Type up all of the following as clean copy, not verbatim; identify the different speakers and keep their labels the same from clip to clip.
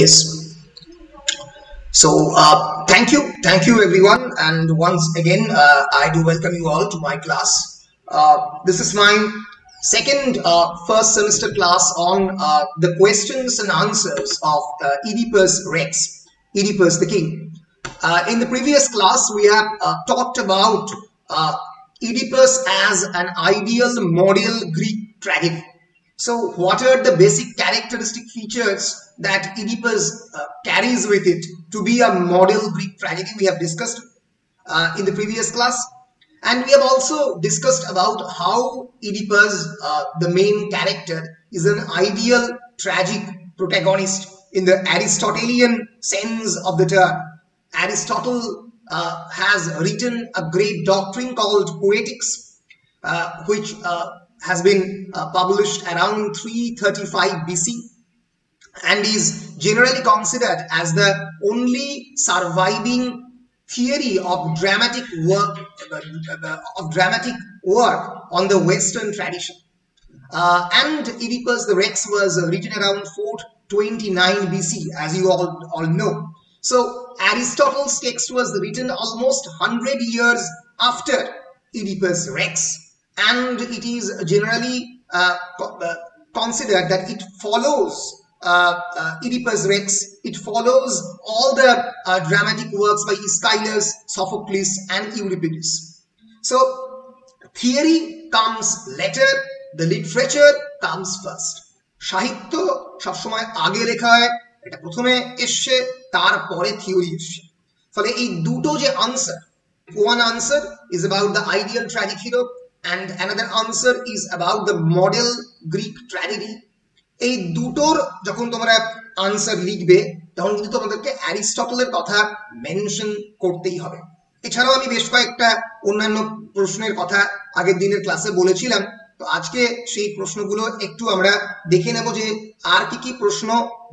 Speaker 1: Yes. So thank you everyone, and once again I do welcome you all to my class. This is my second first semester class on the questions and answers of Oedipus Rex, Oedipus the king. In the previous class, we have talked about Oedipus as an ideal model Greek tragedy. So, what are the basic characteristic features that Oedipus carries with it to be a model Greek tragedy? We have discussed in the previous class, and we have also discussed about how Oedipus, the main character, is an ideal tragic protagonist in the Aristotelian sense of the term. Aristotle has written a great doctrine called Poetics, which has been published around 335 BC and is generally considered as the only surviving theory of dramatic work on the Western tradition. And Oedipus the Rex was written around 429 BC, as you all know. So Aristotle's text was written almost 100 years after Oedipus Rex, and it is generally considered that it follows Oedipus Rex. It follows all the dramatic works by Aeschylus, Sophocles, and Euripides. So theory comes later, the literature comes first. সাহিত্য সবসময় আগে লেখা হয়, এটা প্রথমে এসছে, তারপরে theory এসছে। ফলে এই দুটো যে answer, one answer is about the ideal tragic hero and another answer is about the model Greek tragedy. এই দুটোর যখন তোমরা আনসার লিখবে তখন কিন্তু তোমাদেরকে অ্যারিস্টটলের কথা মেনশন করতেই হবে। এছাড়াও আমি বেশ কয়েকটা অন্যান্য প্রশ্নের কথা আগের দিনের ক্লাসে বলেছিলাম, তো আজকে সেই প্রশ্নগুলো একটু আমরা দেখে নেব যে আর কি কি প্রশ্ন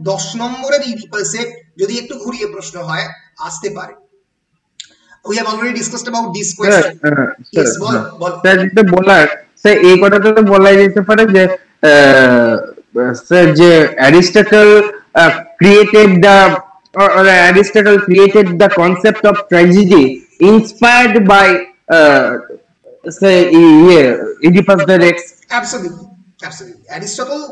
Speaker 1: 10 নম্বরের ইডিপাসে যদি একটু ঘুরিয়ে প্রশ্ন হয় আসতে পারে। We have already discussed about this question. Yes, ball
Speaker 2: sir, যেটা বলার স্যার এই কথাটা তো বলাই যেতে পারে যে স্যার যে Aristotle created the concept of tragedy inspired by say Oedipus the Rex.
Speaker 1: Absolutely. Aristotle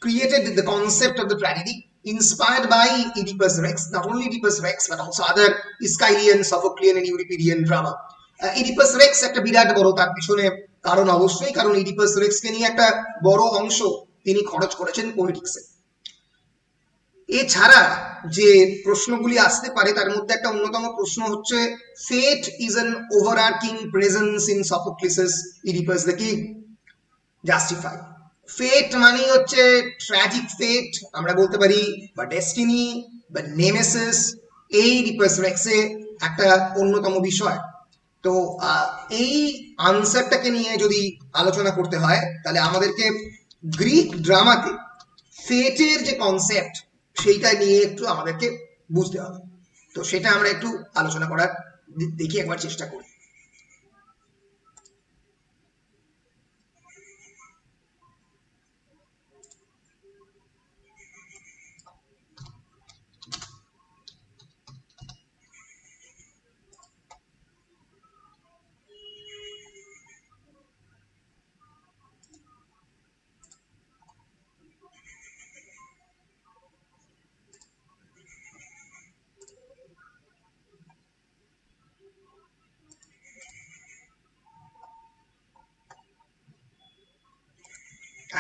Speaker 1: created the concept of the tragedy inspired by Oedipus Rex, not only Oedipus Rex but also other Aeschylean, Sophoclean and Euripidean drama. Oedipus Rex একটা বিরাট বড়, তার পিছনে কারণ অবশ্যই, কারণ Oedipus Rex কে নিয়ে একটা বড় অংশ তিনি খরচ করেছেন পলিটিক্সে। এছাড়া যে প্রশ্নগুলি আসতে পারে তার মধ্যে একটা অন্যতম প্রশ্ন হচ্ছে fate is an overarching presence in Sophocles' Oedipus the King. Justify. ফেট মানে হচ্ছে ট্র্যাজিক ফেট আমরা বলতে পারি, বা ডেস্টিনি বা নেমেসিস, এই Oedipus Rex-এ একটা অন্যতম বিষয়। তো এই আনসারটাকে নিয়ে যদি আলোচনা করতে হয় তাহলে আমাদেরকে গ্রিক ড্রামাতে ফেটের যে কনসেপ্ট সেইটা নিয়ে একটু আমাদেরকে বুঝতে হবে। তো সেটা আমরা একটু আলোচনা করার দেখি, একবার চেষ্টা করি।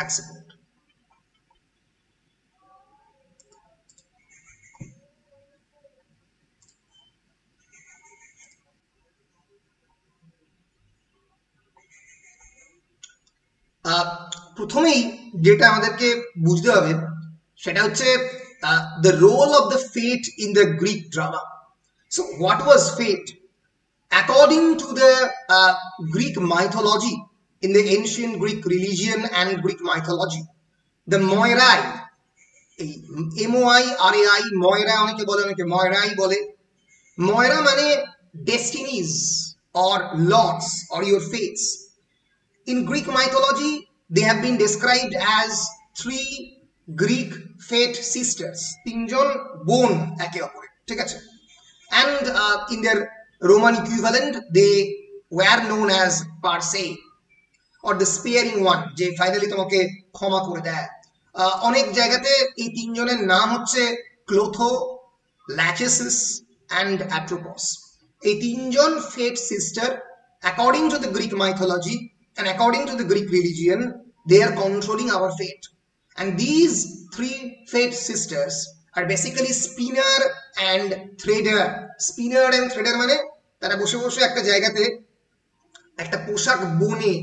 Speaker 1: Accident. প্রথমেই যেটা আমাদেরকে বুঝতে হবে সেটা হচ্ছে the role of the fate in the Greek drama. So what was fate? According to the Greek mythology, in the ancient Greek religion and Greek mythology, the Moirai, M-O-I-R-A-I, Moira অনেকে বলে, অনেকে Moirai বলে। Moira মানে destinies or lots or your fates. In Greek mythology, they have been described as three Greek fate sisters, তিনজন বোন একে অপরের, ঠিক আছে। And in their Roman equivalent, they were known as Parse or the sparing one, যে finally তোমাকে ক্ষমা করে দেয়। অনেক জায়গাতে এই তিনজনের নাম হচ্ছে ক্লোথো, ল্যাচেসিস অ্যান্ড অ্যাট্রোপস। এই তিনজন fate sister, according to the Greek mythology and according to the Greek religion, they are controlling our fate. And these three fate sisters are basically spinner and threader. Spinner and threader মানে তারা বসে বসে একটা জায়গাতে একটা পোশাক বনে,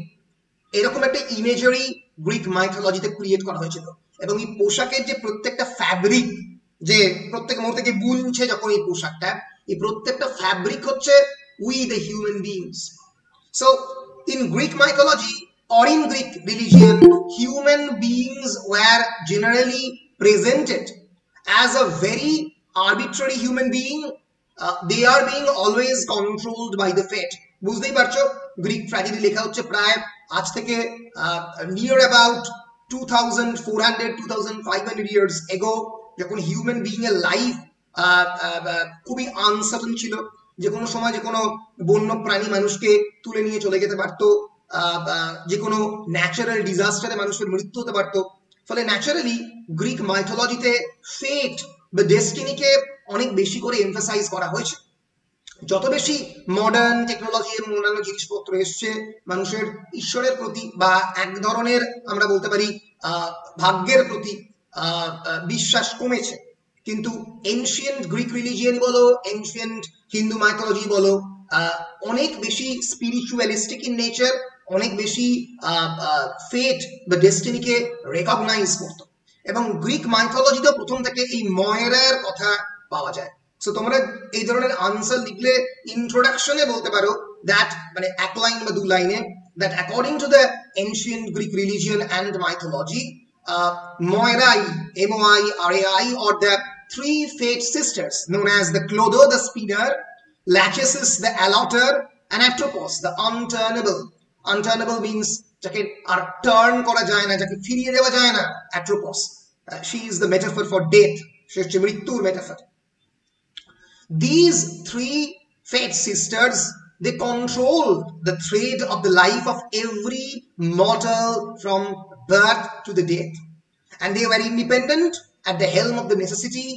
Speaker 1: এরকম একটা ইমেজারি গ্রিক মাইথোলজিতে ক্রিয়েট করা হয়েছিল। এবং এই পোশাকের যে প্রত্যেকটা ফ্যাব্রিক, যে প্রত্যেক মুহূর্তে যে বুনছে যখন এই পোশাকটা, এই প্রত্যেকটা ফ্যাব্রিক হচ্ছে we the human beings. So in Greek mythology or in Greek religion, human beings were generally presented as a very arbitrary human being. They are being always controlled by the fate. বুঝতেই পারছো, Greek tragedy লেখা হচ্ছে প্রায় আজ থেকে near about 2400-2500 years ago, যখন human being এর life খুবই আনসার্টেন ছিল। যে কোনো সময় যে কোনো বন্য প্রাণী মানুষকে তুলে নিয়ে চলে যেতে পারতো, যে কোনো ন্যাচারাল ডিজাস্টারে মানুষের মৃত্যু হতে পারতো। ফলে ন্যাচারালি গ্রিক মাইথোলজিতে ফেট বা ডেস্টিনিকে অনেক বেশি করে এমফাসাইজ করা হয়েছে। যত বেশি মডার্ন টেকনোলজি এবং অন্যান্য জিনিসপত্র এসছে, মানুষের ঈশ্বরের প্রতি বা এক ধরনের আমরা বলতে পারি ভাগ্যের প্রতি বিশ্বাস কমেছে। কিন্তু এনশিয়েন্ট গ্রিক রিলিজিয়ন বলো, এনশিয়েন্ট হিন্দু মাইথোলজি বলো, অনেক বেশি স্পিরিচুয়ালিস্টিক ইন নেচার, অনেক বেশি ফেট বা ডেস্টিনিকে রেকগনাইজ করতো। এবং গ্রিক মাইথোলজিতে প্রথম থেকে এই ময়রার কথা পাওয়া যায়। সো তোমরা এই ধরনের আনসার লিখলে ইন্ট্রোডাকশনে বলতে পারো দ্যাট, মানে এক লাইন বা দু লাইনে, that according to the ancient Greek religion and mythology, Moirai, M-O-I-R-A-I, or the three fate sisters known as the Clotho, the spinner, Lachesis, the alloter, and Atropos, the unturnable. Unturnable means যাকে আর turn করা যায় না, যাকে ফিরিয়ে দেওয়া যায় না, Atropos. She is the metaphor for death. সে হচ্ছে মৃত্যুর metaphor. These three fate sisters, they control the thread of the life of every mortal from birth to the death, and they were independent at the helm of the necessity,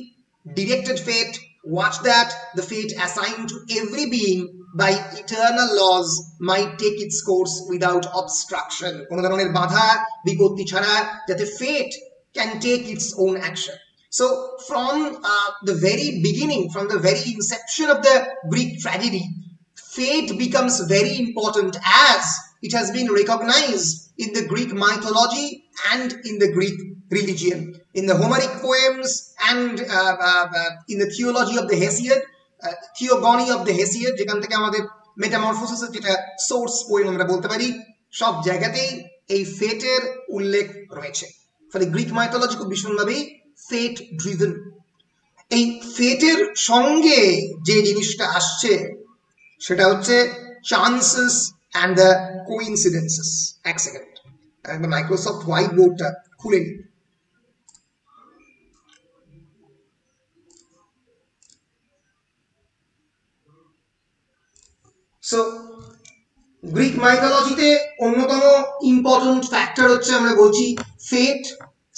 Speaker 1: directed fate, watched that the fate assigned to every being by eternal laws might take its course without obstruction. কোনো ধরনের বাধা বিপত্তি ছাড়া যাতে fate can take its own action. So from the very beginning, from the very inception of the Greek tragedy, fate becomes very important as it has been recognized in the Greek mythology and in the Greek religion. In the Homeric poems and in the theology of the Hesiod, theogony of the Hesiod, যেখান থেকে আমাদের metamorphosis যেটা source poem আমরা বলতে পারি, সব জায়গাতেই এই ফেটের উল্লেখ রয়েছে। ফলে গ্রিক মাইথোলজি খুব ভীষণভাবেই ফেট ড্রিভেন। এই ফেটের সঙ্গে যে জিনিসটা আসছে সেটা হচ্ছে চান্সেস অ্যান্ড দ্য কোইন্সিডেন্সেস। এক সেকেন্ড, একবার মাইক্রোসফট হোয়াইট বোর্ডটা খুলে নিই। সো গ্রিক মাইথোলজিতে অন্যতম ইম্পর্টেন্ট ফ্যাক্টর হচ্ছে আমরা বলছি fate,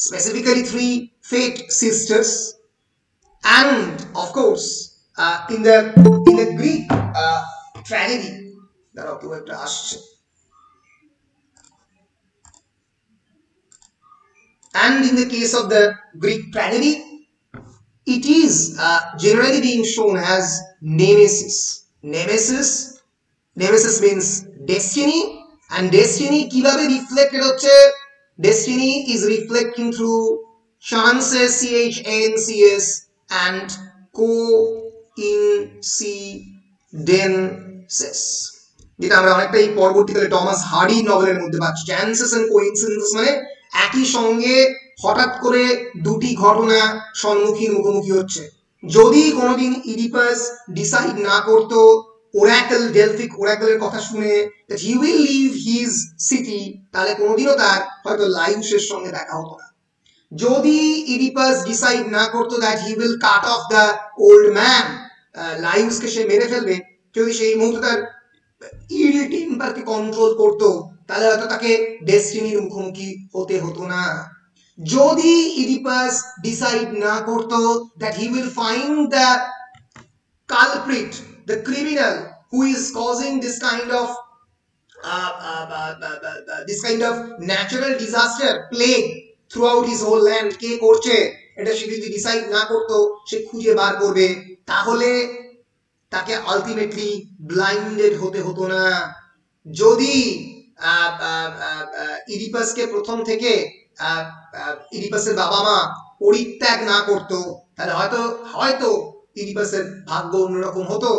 Speaker 1: specifically three fate sisters, and of course in the Greek tragedy, দাঁড়াও কেউ একটা আসছে, and in the case of the Greek tragedy, it is generally being shown as nemesis. Nemesis means destiny, and destiny কিভাবে reflected হচ্ছে? Destiny is reflecting through chances, CHANCS, and coincidences, যেটা আমরা অনেকটা এই পরবর্তীকালে টমাস হার্ডি নভেলের মধ্যে পাচ্ছি। Chances and কোইন্সিডেন্সেস মানে একই সঙ্গে হঠাৎ করে দুটি ঘটনা মুখোমুখি হচ্ছে। যদি কোনোদিন ইডিপাস ডিসাইড না করতো ওরাকেল, ডেলফিক ওরাকেলের কথা শুনে that he will leave his city, তাহলে কোনোদিনও তার হয়তো লাইফের সঙ্গে দেখা হতো না। যদি ইডিপাস ডিসাইড না করতো that he will cut off the old man, লাইউসকে সে মেরে ফেলবে, যদি সেই মুহূর্তে তার ইল টেম্পারকে কন্ট্রোল করতো, তাহলে হয়তো তাকে ডেস্টিনির মুখোমুখি হতে হতো না। যদি ইডিপাস ডিসাইড না করতো that he will find the culprit, the criminal who is causing this kind of natural disaster, plague throughout his whole land, কে করছে এটা সে যদি ডিসাইড না করতো, সে খুঁজে বার করবে, তাহলে তাকে আলটিমেটলি ব্লাইন্ডেড হতে হতো না। যদি ইডিপাসকে প্রথম থেকে ইডিপাসের বাবা মা পরিত্যাগ না করতো, তাহলে হয়তো ইডিপাসের ভাগ্য অন্যরকম হতো।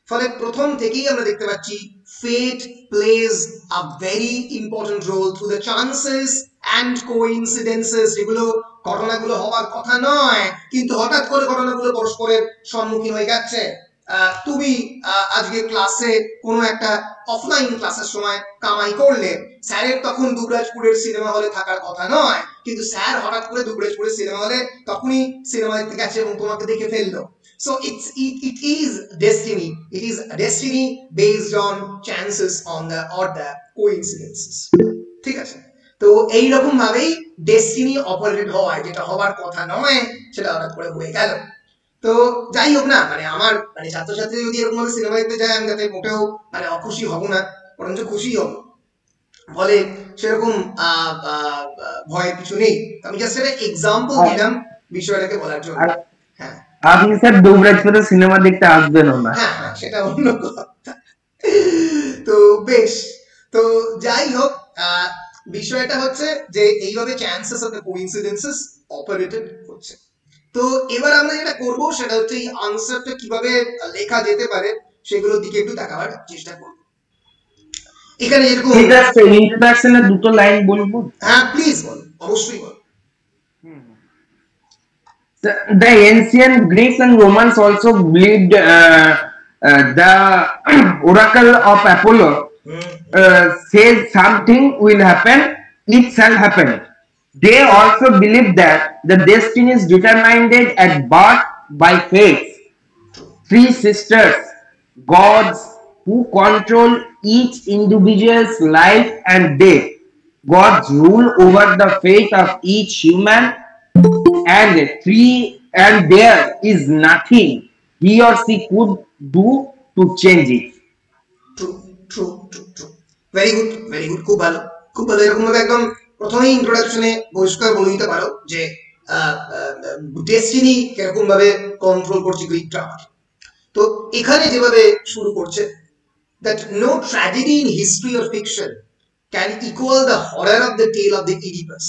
Speaker 1: ফলে প্রথম থেকেই আমরা দেখতে পাচ্ছি fate plays a very important role through the chances and coincidences, যেগুলো ঘটনাগুলো হওয়ার কথা নয়, কিন্তু হঠাৎ করে ঘটনাগুলো পরস্পরের সম্মুখীন হয়ে যাচ্ছে। তুমি আজকে ক্লাসে কোনো একটা অফলাইন ক্লাসের সময় কামাই করলে, স্যারের তখন দুবরাজপুরের সিনেমা হলে থাকার কথা নয়, কিন্তু স্যার হঠাৎ করে দুবরাজপুরের সিনেমা হলে তখনই সিনেমা দেখতে গেছে এবং তোমাকে দেখে ফেললো। So it is destiny. It is destiny based on chances or the coincidences. ঠিক আছে, তো এই রকম ভাবেই ডেস্টিনি অপারেট হয়, যেটা হওয়ার কথা নয় সেটা হঠাৎ করে হয়ে গেল। তো যাই হোক না, আমার ছাত্রছাত্রী যদি এরকম ভাবে সিনেমা দেখতে যায়, আমি যাতে মোটেও অখুশি হব না, বরঞ্চ খুশি হব। ফলে সেরকম ভয়ের কিছু নেই। আমি জাস্ট একটা এক্সাম্পল দিলাম বিষয়টাকে বলার জন্য। হ্যাঁ,
Speaker 2: আপনি স্যার দুবরাজপুরে সিনেমা দেখতে আসবেন না?
Speaker 1: হ্যাঁ, সেটা অন্য কথা। তো বেশ, তো যাই হোক, বিষয়টা হচ্ছে যে এইভাবে চান্সেস অফ দ্য কোইন্সিডেন্সেস অপারেটেড হচ্ছে। তো এবার আমরা যেটা করব সেটা হচ্ছে এই আনসারটা কিভাবে লেখা যেতে পারে সেগুলোর দিকে একটু দেখাবার চেষ্টা করব। এখানে এরকম
Speaker 2: ইন্ট্রোডাকশনে দুটো লাইন বলবো?
Speaker 1: হ্যাঁ, প্লিজ বলো, অবশ্যই বলো।
Speaker 2: The ancient Greeks and Romans also believed the oracle of Apollo says something will happen, it shall happen. They also believed that the destiny is determined at birth by fate. Three sisters, gods who control each individual's life and death. Gods rule over the fate of each human, and there is nothing he or she could do to change it.
Speaker 1: True. Very good, খুব ভালো। এরকম ভাবে একদম প্রথমেই ইন্ট্রোডাকশনে পরিষ্কার বলে দিতে পারো যে ডেস্টিনি কিরকম ভাবে কন্ট্রোল করছে গ্রিকরা। তো এখানে যেভাবে শুরু করছে, that no tragedy in history or fiction can equal the horror of the tale of the Oedipus.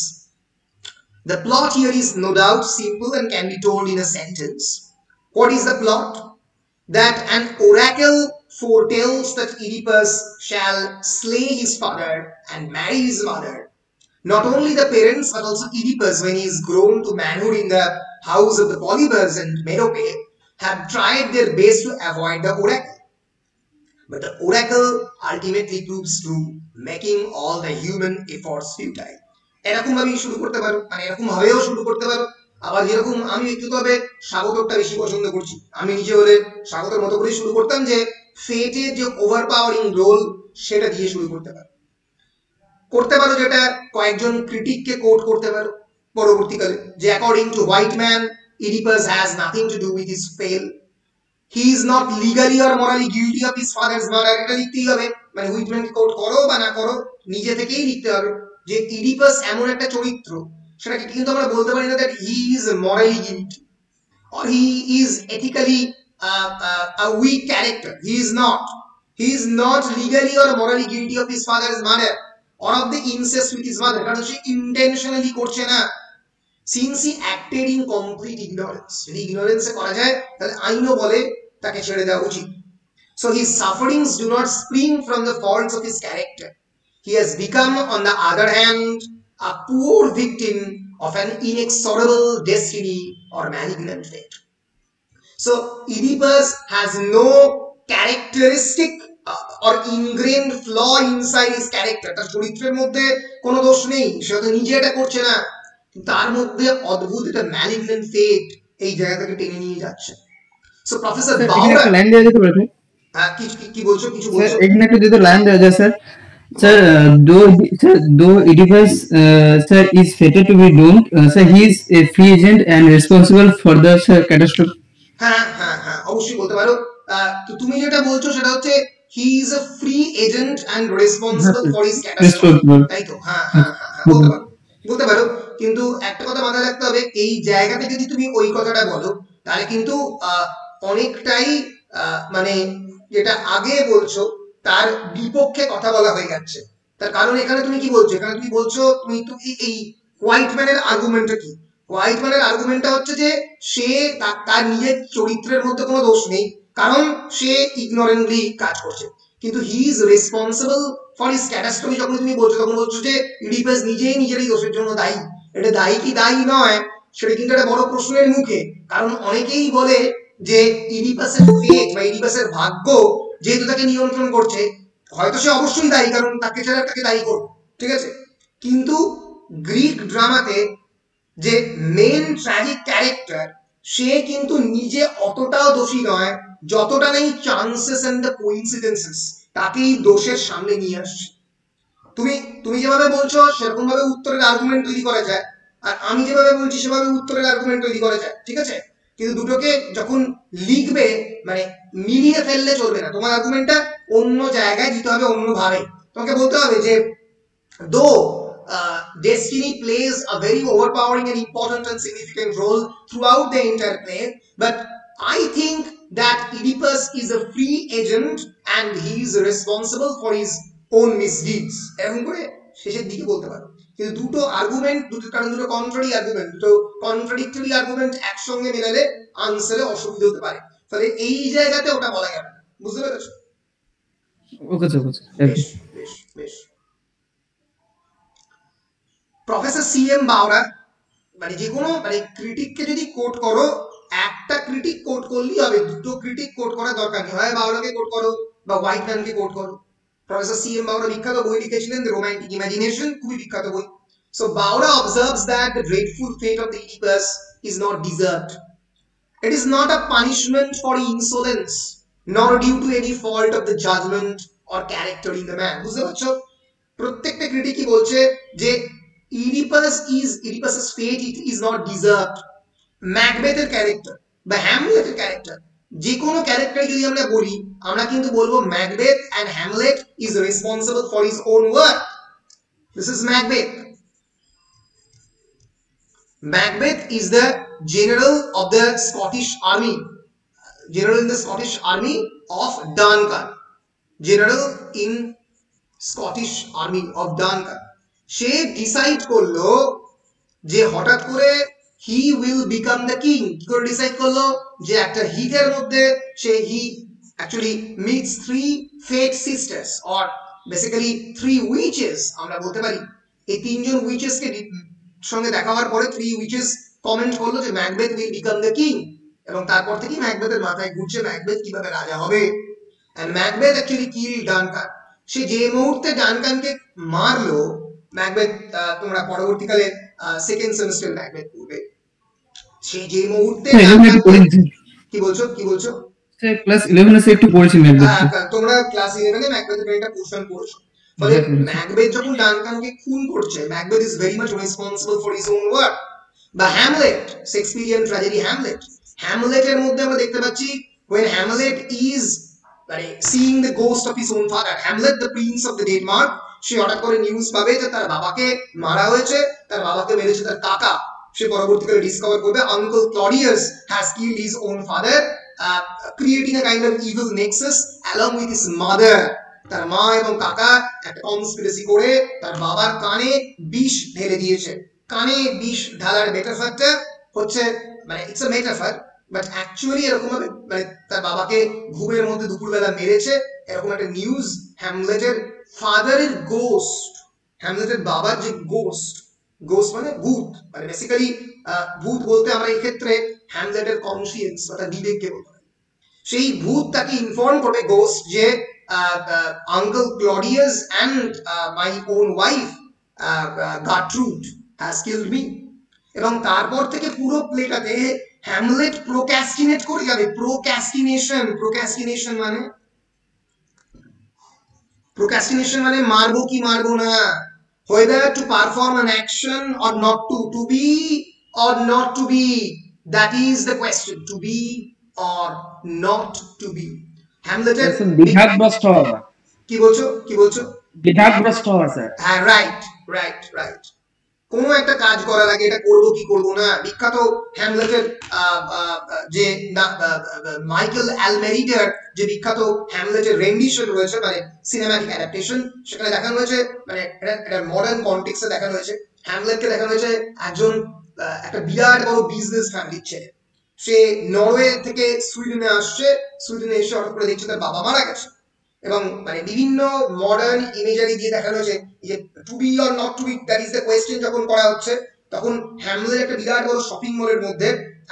Speaker 1: The plot here is no doubt simple and can be told in a sentence. What is the plot? That an oracle foretells that Oedipus shall slay his father and marry his mother. Not only the parents but also Oedipus, when he is grown to manhood in the house of the Polybus and Merope, have tried their best to avoid the oracle. But the oracle ultimately proves true, making all the human efforts futile. এরকম ভাবেই শুরু করতে পারো, এরকম ভাবেও শুরু করতে পারো। আবার যেরকম আমি ব্যক্তিগতভাবে স্বাগতটা বেশি পছন্দ করছি, আমি নিজে হলে স্বাগতের মতো করেই শুরু করতাম, যে ফেটের যে ওভারপাওয়ারিং রোল সেটা দিয়ে শুরু করতে পারো, যেটা কয়েকজন ক্রিটিককে কোট করতে পারো পরবর্তীকালে, যে according to white man Oedipus has nothing to do with his fail. He is not legally or morally guilty of his father's murder. এটা লিখতেই হবে, হোয়াইট ম্যান কোট করো বা না করো, নিজে থেকেই লিখতে হবে যে ইডিপাস এমন একটা চরিত্র, সেটাকে কিন্তু আমরা বলতে পারি না that he is morally guilty or he is ethically a weak character. He is not legally or morally guilty of his father's murder or of the incest with his mother, কারণ সে ইন্টেনশনালি করছে না, since he acted in complete ignorance. যদি ignorance করা যায় তাহলে আইনও বলে তাকে ছেড়ে দেওয়া উচিত। So his sufferings do not spring from the faults of his character. He has become, on the other hand, a poor victim of an inexorable destiny or malignant fate. So Oedipus has no characteristic or ingrained flaw inside his character. তার চরিত্রের মধ্যে কোনো দোষ নেই, সে তো নিজে এটা করছে না, তার মধ্যে অদ্ভুত একটা ম্যালিগন্যান্ট ফেট এই জায়গাটাকে টেনে নিয়ে যাচ্ছে। সো প্রফেসর বাউরা
Speaker 3: লাইন দেওয়া যেতে পারে
Speaker 1: কি বলছো, কিছু বলছো?
Speaker 3: এখানে একটা যদি লাইন দেওয়া যায় sir, sir, though Oedipus, sir, is fated to be doomed, sir, he is a free agent and responsible for the sir, catastrophe.
Speaker 1: হ্যাঁ হ্যাঁ হ্যাঁ, অবশ্যই বলতে পারো। তো তুমি যেটা বলছো সেটা হচ্ছে he is a free agent and responsible for his catastrophe, তাই তো? হ্যাঁ হ্যাঁ হ্যাঁ, বলতে পারো। কিন্তু একটা কথা মাথায় রাখতে হবে, এই জায়গাতে যদি তুমি ওই কথাটা বলো তাহলে কিন্তু অনেকটাই মানে যেটা আগে বলছো তার বিপক্ষে কথা বলা হয়ে যাচ্ছে। তার কারণ এখানে তুমি কি বলছো, এখানে তুমি বলছো তুমি এই হোয়াইটম্যানের আর্গুমেন্টটা কি? হোয়াইটম্যানের আর্গুমেন্টটা হচ্ছে যে সে তার নিজের চরিত্রের মধ্যে কোনো দোষ নেই, কারণ সে ইগনোরেন্টলি কাজ করছে, কিন্তু he is responsible for his catastrophe যখন তুমি বলছো, তখন বলছো যে ইডিপাস নিজেই নিজের এই দোষের জন্য দায়ী। এটা দায়ী কি দায়ী নয় সেটা কিন্তু একটা বড় প্রশ্নের মুখে, কারণ অনেকেই বলে যে ইডিপাসের ফেট বা ইডিপাসের ভাগ্য যেহেতু তাকে নিয়ন্ত্রণ করছে, হয়তো সে অবশ্যই দায়ী, কারণ তাকে ছাড়া তাকে দায়ী করবে, ঠিক আছে? কিন্তু গ্রিক ড্রামাতে যে মেন ট্র্যাজিক ক্যারেক্টার সে কিন্তু নিজে অতটাও দোষী নয় যতটা নেই চান্সেস এন্ড দ্য কোইন্সিডেন্সেস তাকেই দোষের সামনে নিয়ে আসছে। তুমি যেভাবে বলছো সেরকম ভাবে উত্তরের আর্গুমেন্ট তৈরি করা যায়, আর আমি যেভাবে বলছি সেভাবে উত্তরের আর্গুমেন্ট তৈরি করা যায়, ঠিক আছে? কিন্তু দুটোকে যখন লিখবে মানে মিলিয়ে ফেললে চলবে না, তোমার আর্গুমেন্টটা অন্য জায়গায় দিতে হবে, অন্যভাবে তোমাকে বলতে হবে যে দো destiny plays a very overpowering and important and significant role throughout the entire play, but I think that Oedipus is a free agent and he is responsible for his own misdeeds, এরকম করে শেষের দিকে বলতে পারো। কিন্তু দুটো argument, কারণ দুটো কন্ট্রারি আর্গুমেন্ট, দুটো কন্ট্রাডিক্টরি আর্গুমেন্ট একসঙ্গে মেলালে আনসারে অসুবিধা হতে পারে, ফলে এই জায়গাতে ওটা বলা যাবে না, বুঝতে পেরেছো?
Speaker 3: ওকে স্যার,
Speaker 1: বেশ বেশ বেশ। প্রফেসর সি এম বাউরা মানে যে কোনো মানে ক্রিটিককে যদি কোট করো, একটা ক্রিটিক কোট করলেই হবে, দুটো ক্রিটিক কোট করার দরকার নেই, হয় বাউরাকে কোট করো বা হোয়াইটম্যানকে কোট করো। প্রফেসর সি এম বাউরা বিখ্যাত বই লিখেছিলেন দ্য রোমান্টিক ইমাজিনেশন, খুবই বিখ্যাত বই। So Baura observes that the dreadful fate of the Oedipus is not deserved. It is not a punishment for insolence nor due to any fault of the judgment or character in the man. বুঝতে পারছো? প্রত্যেকটা ক্রিটিকই বলছে যে Oedipus's fate is not deserved. ম্যাকবেথের character বা হ্যামলেটের character, যে কোনো ক্যারেক্টার যদি আমরা বলি, আমরা কিন্তু বলবো Macbeth and Hamlet is responsible for his own work. This is Macbeth. Macbeth is the general of the Scottish army, general in the Scottish army of Duncan, general in Scottish army of Duncan. সে decide করলো যে হঠাৎ করে he will become the king. কি করে decide করলো? যে একটা হিটের মধ্যে সে he actually meets three fate sisters or basically three witches আমরা বলতে পারি। এই তিনজন উইচেসকে সঙ্গে দেখা হওয়ার পরে থ্রি উইচেস কমেন্ট করলো যে Macbeth will become the king, এবং তারপর থেকে ম্যাকবেথের মাথায় ঘুরছে ম্যাকবেথ কিভাবে রাজা হবে। And Macbeth actually kill Duncan. সে যে মুহূর্তে ডানকানকে মারলো, ম্যাকবেথ তোমরা পরবর্তীকালে সেকেন্ড সেমিস্টার ম্যাকবেথ পড়বে, সে যে মুহূর্তে কি বলছো
Speaker 3: স্যার ক্লাস 11 এ একটু পড়েছি ম্যাকবেথ,
Speaker 1: তোমরা ক্লাস 11 এ ম্যাকবেথের একটা পোরশন পড়েছো। ফলে ম্যাকবেথ যখন ডানকানকে খুন করছে, Macbeth is very much responsible for his own work. বা হ্যামলেট, শেক্সপিয়ারিয়ান ট্র্যাজেডি হ্যামলেটের মধ্যে আমরা দেখতে পাচ্ছি when Hamlet is seeing the ghost of his own father, Hamlet the prince of the Denmark, সে হঠাৎ করে নিউজ পাবে যে তার বাবাকে মারা হয়েছে, তার বাবাকে মেরেছে তার কাকা। সে পরবর্তীকালে ডিসকভার করবে uncle Claudius has killed his own father, creating a kind of evil nexus along with his mother. তার মা এবং কাকা একটা কনস্পিরেসি করে তার বাবার কানে বিষ ঢেলে দিয়েছে। কানে বিষ ঢালার মেটাফরটা হচ্ছে মানে it's a metaphor, but actually এরকম ভাবে মানে তার বাবাকে ঘুমের মধ্যে দুপুরবেলা মেরেছে, এরকম একটা নিউজ হ্যামলেটের ফাদারের গোস্ট, হ্যামলেটের বাবার যে গোস্ট, গোস্ট মানে ভূত, মানে বেসিক্যালি ভূত বলতে আমরা এই ক্ষেত্রে হ্যামলেটের কনসিয়েন্স বা তার বিবেককে বলতে পারি। সেই ভূত তাকে ইনফর্ম করবে গোস্ট যে uncle Claudius and my own wife Gertrude has killed me. এবং তারপর থেকে পুরো প্লেটাতে হ্যামলেট প্রোক্যাস্টিনেট করে যাবে। প্রোক্যাস্টিনেশন মানে মারবো কি মারবো না, whether to perform an action or not to be or not to be, that is the question, to be or not to be. হ্যামলেটের
Speaker 2: বিধাতগ্রস্ত হওয়া।
Speaker 1: কি বলছো?
Speaker 2: বিধাতগ্রস্ত হওয়া স্যার।
Speaker 1: হ্যাঁ, রাইট। কোনো একটা কাজ করার আগে এটা করবো কি করবো না, বিখ্যাত হ্যামলেটের যে মাইকেল অ্যালমেরিডার যে বিখ্যাত হ্যামলেটের রেন্ডিশন রয়েছে, মানে সিনেম্যাটিক অ্যাডাপ্টেশন, সেখানে দেখানো হয়েছে, মানে এটা মডার্ন কনটেক্সটে দেখানো হয়েছে, হ্যামলেটকে দেখানো হয়েছে একজন একটা বিরাট বড় বিজনেস ফ্যামিলির ছেলে। সে নরওয়ে থেকে সুইডেনে আসছে, সুইডেনে এসে হঠাৎ করে দেখছে তার বাবা মারা গেছে, এবং মানে বিভিন্ন মডার্ন ইমেজারি দিয়ে দেখানো হয়েছে যে to be or not to be, that is the question যখন করা হচ্ছে, তখন হ্যামলেট একটা বিরাট বড় শপিং মলের মধ্যে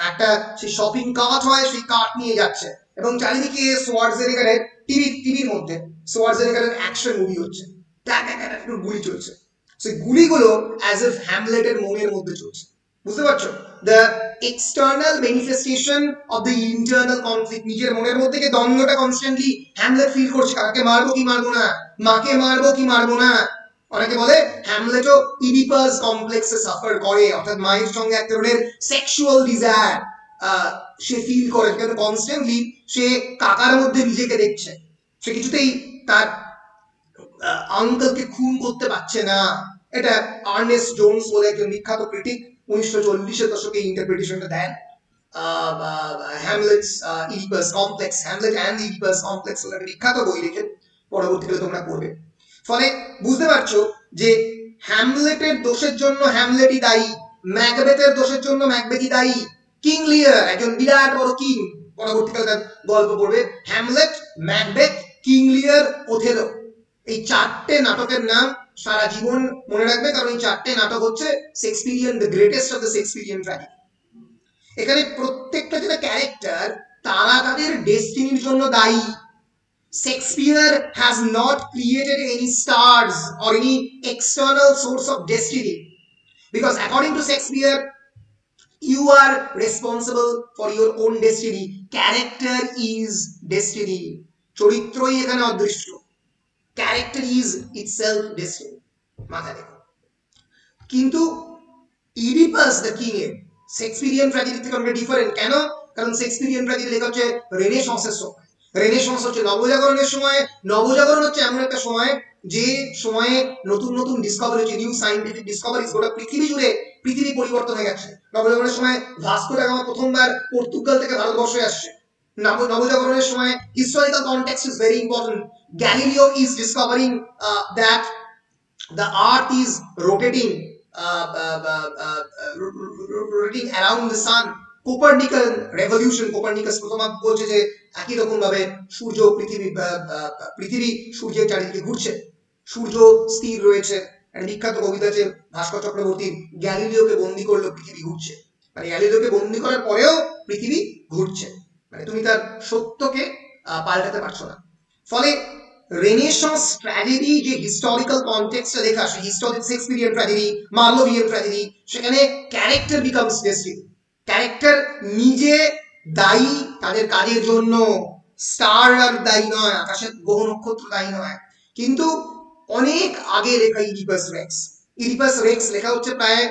Speaker 1: একটা সেই শপিং কার্ট হয়, সেই কার্ট নিয়ে যাচ্ছে, এবং চারিদিকে সোয়ার্জেনেগারের টিভির মধ্যে সোয়ার্জেনেগারের অ্যাকশন মুভি হচ্ছে, গুলি চলছে, সেই গুলিগুলো অ্যাজ এফ হ্যামলেটের মনের মধ্যে চলছে। বুঝতে পারছো? The external manifestation of the internal conflict, নিজের মনের মধ্যে যে দ্বন্দ্বটা কনস্ট্যান্টলি হ্যামলেট ফিল করছে, কাকে মারবো কি মারবো না, মাকে মারবো কি মারবো না। অনেকে বলে হ্যামলেটও ইডিপাস কমপ্লেক্সে সাফার করে, অর্থাৎ মায়ের সঙ্গে এক ধরনের সেক্সুয়াল ডিজায়ার সে ফিল করে, কিন্তু কনস্ট্যান্টলি সে কাকার মধ্যে নিজেকে দেখছে, সে কিছুতেই তার আঙ্কেলকে খুন করতে পারছে না। এটা আর্নেস্ট জোনস বলে একজন বিখ্যাত ক্রিটিক 1940-এর দশকে ইন্টারপ্রিটেশনটা দেন Hamlet's Oedipus complex, Hamlet and Oedipus complex বলে একটা বিখ্যাত বই লিখে, পরবর্তীকালে তোমরা পড়বে। ফলে বুঝতে পারছো যে হ্যামলেটের দোষের জন্য হ্যামলেটই দায়ী, ম্যাকবেথের দোষের জন্য ম্যাকবেথই দায়ী, কিং লিয়ার একজন বিরাট বড় কিং, পরবর্তীকালে তার গল্প পড়বে, হ্যামলেট, ম্যাকবেথ, কিং লিয়ার, ওথেলো। এই চারটে নাটকের নাম সারা জীবন মনে রাখবে, কারণ এই চারটে নাটক হচ্ছে Shakespearean, the greatest of the Shakespearean tragedy. এখানে প্রত্যেকটা যেটা ক্যারেক্টার, তারা তাদের ডেস্টিনির জন্য দায়ী। Shakespeare has not created any stars or any external source of destiny, because according to Shakespeare, you are responsible for your own destiny. Character is destiny. চরিত্রই এখানে অদৃশ্য, character is itself destiny, মাথা দেখো। কিন্তু Oedipus the king এর Shakespearean tragedy থেকে অনেক different. কেন? কারণ শেক্সপিয়ারিয়ান ট্র্যাজেডি লেখা হচ্ছে রেনেসাঁসের সময়, রেনেসাঁস হচ্ছে নবজাগরণের সময়। নবজাগরণ হচ্ছে এমন একটা সময় যে সময়ে নতুন নতুন ডিসকভারি হচ্ছে, নিউ সায়েন্টিফিক ডিসকভারিজ, গোটা পৃথিবী জুড়ে পৃথিবী পরিবর্তন হয়ে গেছে। নবজাগরণের সময় ভাস্কো ডা গামা প্রথমবার পর্তুগাল থেকে ভারতবর্ষে আসছে। নবজাগরণের সময় historical context is very important. Galileo is discovering that the earth is rotating around the sun. Copernican revolution, Copernicus প্রথম বলছে যে একই রকম ভাবে সূর্য পৃথিবী সূর্যের চারিদিকে ঘুরছে, সূর্য স্থির রয়েছে। একটা বিখ্যাত কবিতা আছে ভাস্কর চক্রবর্তীর, গ্যালিলিওকে বন্দী করলো, পৃথিবী ঘুরছে। মানে গ্যালিলিওকে বন্দী করার পরেও পৃথিবী ঘুরছে, মানে তুমি তার সত্যকে পাল্টাতে পারছো না। ফলে রেনেসাঁস ট্র্যাজেডি যে হিস্টোরিক্যাল কনটেক্সটে লেখা, সেই হিস্টোরিক শেক্সপিয়ারিয়ান ট্র্যাজেডি, মার্লোভিয়ান ট্র্যাজেডি, সেখানে ক্যারেক্টার বিকামস ডেস্টিনি। ক্যারেক্টার নিজে দায়ী তাদের কাজের জন্য, স্টার আর দায়ী নয়, আকাশের গ্রহ নক্ষত্র দায়ী নয়। কিন্তু অনেক আগে লেখা ইডিপাস রেক্স, ইডিপাস রেক্স লেখা হচ্ছে প্রায়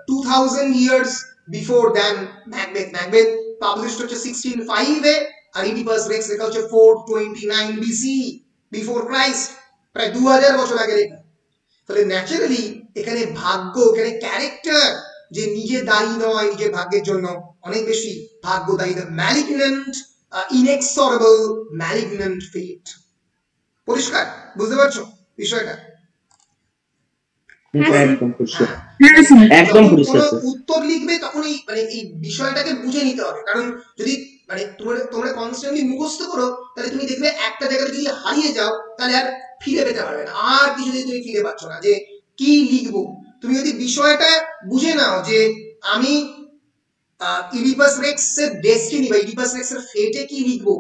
Speaker 1: 2000 years before than Macbeth. Macbeth published হচ্ছে 1605 এ, আর ইডিপাস রেক্স লেখা হচ্ছে 429 BC, বিফোর ক্রাইস্ট, প্রায় 2000 বছর আগে লেখা। ফলে ন্যাচারালি এখানে ভাগ্য, এখানে ক্যারেক্টার যে নিজে দায়ী নয় নিজের ভাগ্যের জন্য, অনেক বেশি ভাগ্য দায়ী। দ্য ম্যালিগন্যান্ট, ইনএক্সরেবল ম্যালিগন্যান্ট ফেট। পরিষ্কার বুঝতে পারছো বিষয়টা?
Speaker 2: একদম পরিষ্কার।
Speaker 1: উত্তর লিখবে তখন এই বিষয়টাকে বুঝে নিতে হবে, কারণ যদি মানে তোমরা কনস্ট্যান্টলি মুখস্থ করো, তাহলে তুমি দেখবে একটা জায়গায় যদি হারিয়ে যাও, তাহলে আর ফিরে পেতে পারবে না। আর কিছুতেই তুমি ফিরে পাচ্ছ না যে কি লিখবো। তুমি যদি বিষয়টা বুঝে নাও যে আমি ইডিপাস রেক্স এর ডেস্টিনি বা ইডিপাস রেক্স এর ফেটে কি লিখবো,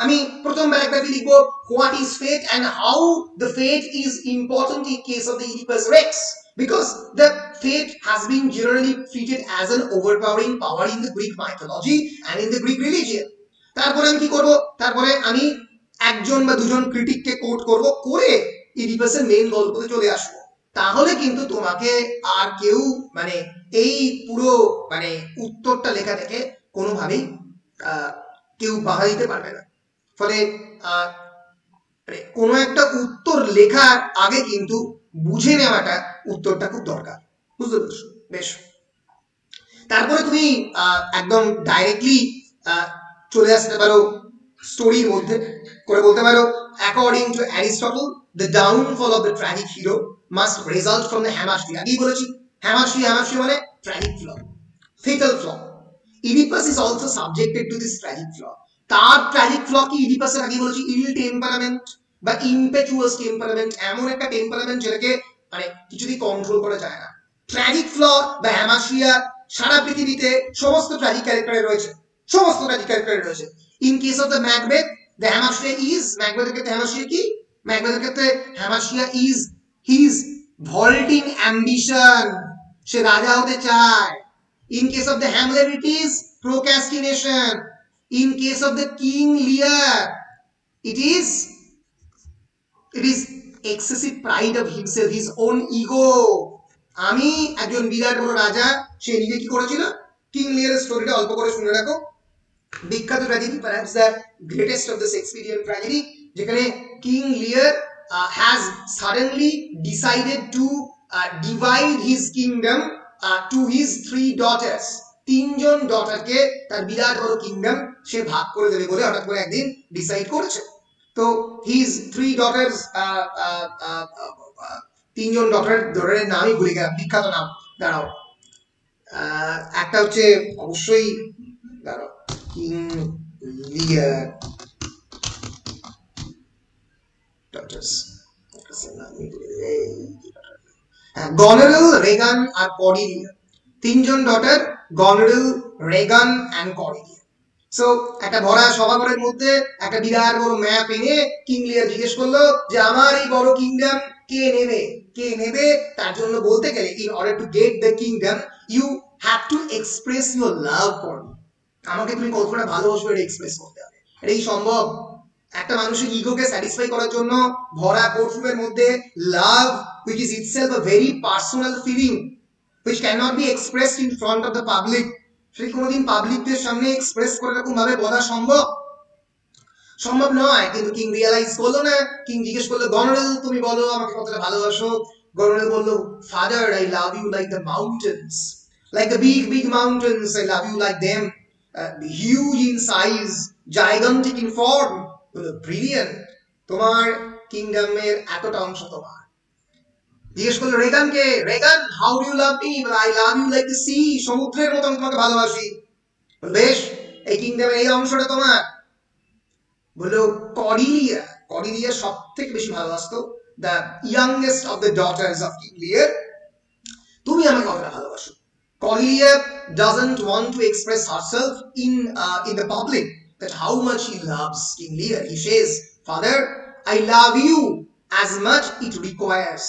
Speaker 1: আমি প্রথম প্যারাগ্রাফে লিখবো what is fate and how the fate is important in case of the Oedipus Rex. because the fate has been generally treated as an overpowering power in the Greek mythology and in the Greek religion. তারপরে আমি কি করব, তারপরে আমি একজন বা দুজন ক্রিটিককে coat করব, করে ইডিপাসের মেইন গল্পতে চলে আসবো। তাহলে কিন্তু তোমাকে আর কেউ মানে এই পুরো মানে উত্তরটা লেখা থেকে কোনোভাবেই কেউ বাধা দিতে পারবে না। ফলে কোনো একটা উত্তর লেখার আগে কিন্তু বুঝে নেওয়াটা উত্তরটা খুব দরকার, বুঝতে পেরেছো? বেশ, তারপরে তুমি একদম ডাইরেক্টলি চলে আসতে পারো স্টোরির মধ্যে, করে বলতে পারো according to Aristotle the downfall of the tragic hero must result from the hamartia. আগেই বলেছি হ্যামার্সি মানে tragic flaw, fatal flaw. Oedipus is also subjected to this tragic flaw. তার ট্র্যাজিক ফ্ল কি ইডিপাসের আগে বলেছি ইল টেম্পারামেন্ট বা ইম্পেচুয়াস টেম্পারামেন্ট, এমন একটা টেম্পারামেন্ট যেটাকে মানে কিছুতেই কন্ট্রোল করা যায় না। ট্র্যাজিক ফ্ল বা হ্যামার্সিয়া সারা পৃথিবীতে সমস্ত ট্র্যাজিক ক্যারেক্টারে রয়েছে, সমস্ত ট্র্যাজিক ক্যারেক্টারে রয়েছে। In case of the Macbeth, the hamartia is, ম্যাকবেথের ক্ষেত্রে হ্যামার্সিয়া কি, ম্যাকবেথের ক্ষেত্রে hamartia is his vaulting ambition, সে রাজা হতে চায়। In case of the Hamlet, it is procrastination. In case of the King Lear, it is excessive pride of himself, his own ego. আমি একজন বিরাট বড় রাজা, সে নিজে কি করেছিল? কিং লিয়ারের স্টোরিটা অল্প করে শুনে রাখো। বিখ্যাত tragedy, perhaps the greatest of the Shakespearean tragedy, যেখানে কিং লিয়ার has suddenly decided to divide his kingdom to his 3 daughters. 3 জন ডটারকে তার বিরাট বড় কিংডম সে ভাগ করে দেবে বলে হঠাৎ করে একদিন ডিসাইড করেছে। তো হিজ 3 daughters, 3 জন ডটারের নামই ভুলে গেলাম, বিখ্যাত নাম, দাঁড়াও। একটা হচ্ছে অবশ্যই, দাঁড়াও, king Lear daughters, Goneril, Regan আর কর্ডিলিয়া। 3 জন daughter, Goneril, Regan and Cordelia. So একটা ভরা সভাঘরের মধ্যে একটা বিরাট বড় ম্যাপ এনে কিং লিয়ার জিজ্ঞেস করলো যে আমার এই বড় কিংডম কে নেবে, কে নেবে? তার জন্য বলতে গেলে in order to get the kingdom you have to express your love for me. আমাকে তুমি কতটা ভালোবাসো এটা এক্সপ্রেস করতে হবে। এটাই সম্ভব? একটা মানুষের ইগোকে স্যাটিসফাই করার জন্য ভরা কোর্টরুমের মধ্যে লাভ, which is itself a very personal feeling which cannot be expressed in front of the public, সেই কোনোদিন পাবলিকদের সামনে এক্সপ্রেস করে এরকম ভাবে বলা সম্ভব? সম্ভব নয়। কিন্তু কিং রিয়ালাইজ করলো না। কিং জিজ্ঞেস করলো গনেরিল তুমি বলো আমাকে কতটা ভালোবাসো। গনেরিল বললো father I love you like the mountains, like the big big mountains, I love you like them, huge in size, gigantic in form, brilliant, তোমার কিংডমের এতটা অংশ তোমার। জিজ্ঞেস করলো রেগানকে, Regan how do you love me? I love you like the sea, সমুদ্রের মতো আমি তোমাকে ভালোবাসি। বেশ, এই কিংডমের এই অংশটা তোমার। বললো কর্ডিলিয়া, কর্ডিলিয়া সবথেকে বেশি ভালোবাসতো, the youngest of the daughters of king লিয়ার, তুমি আমাকে কতটা ভালোবাসো। Cordelia doesn't want to express herself in the public that how much he loves King Lear. He says, Father, I love you as much it requires,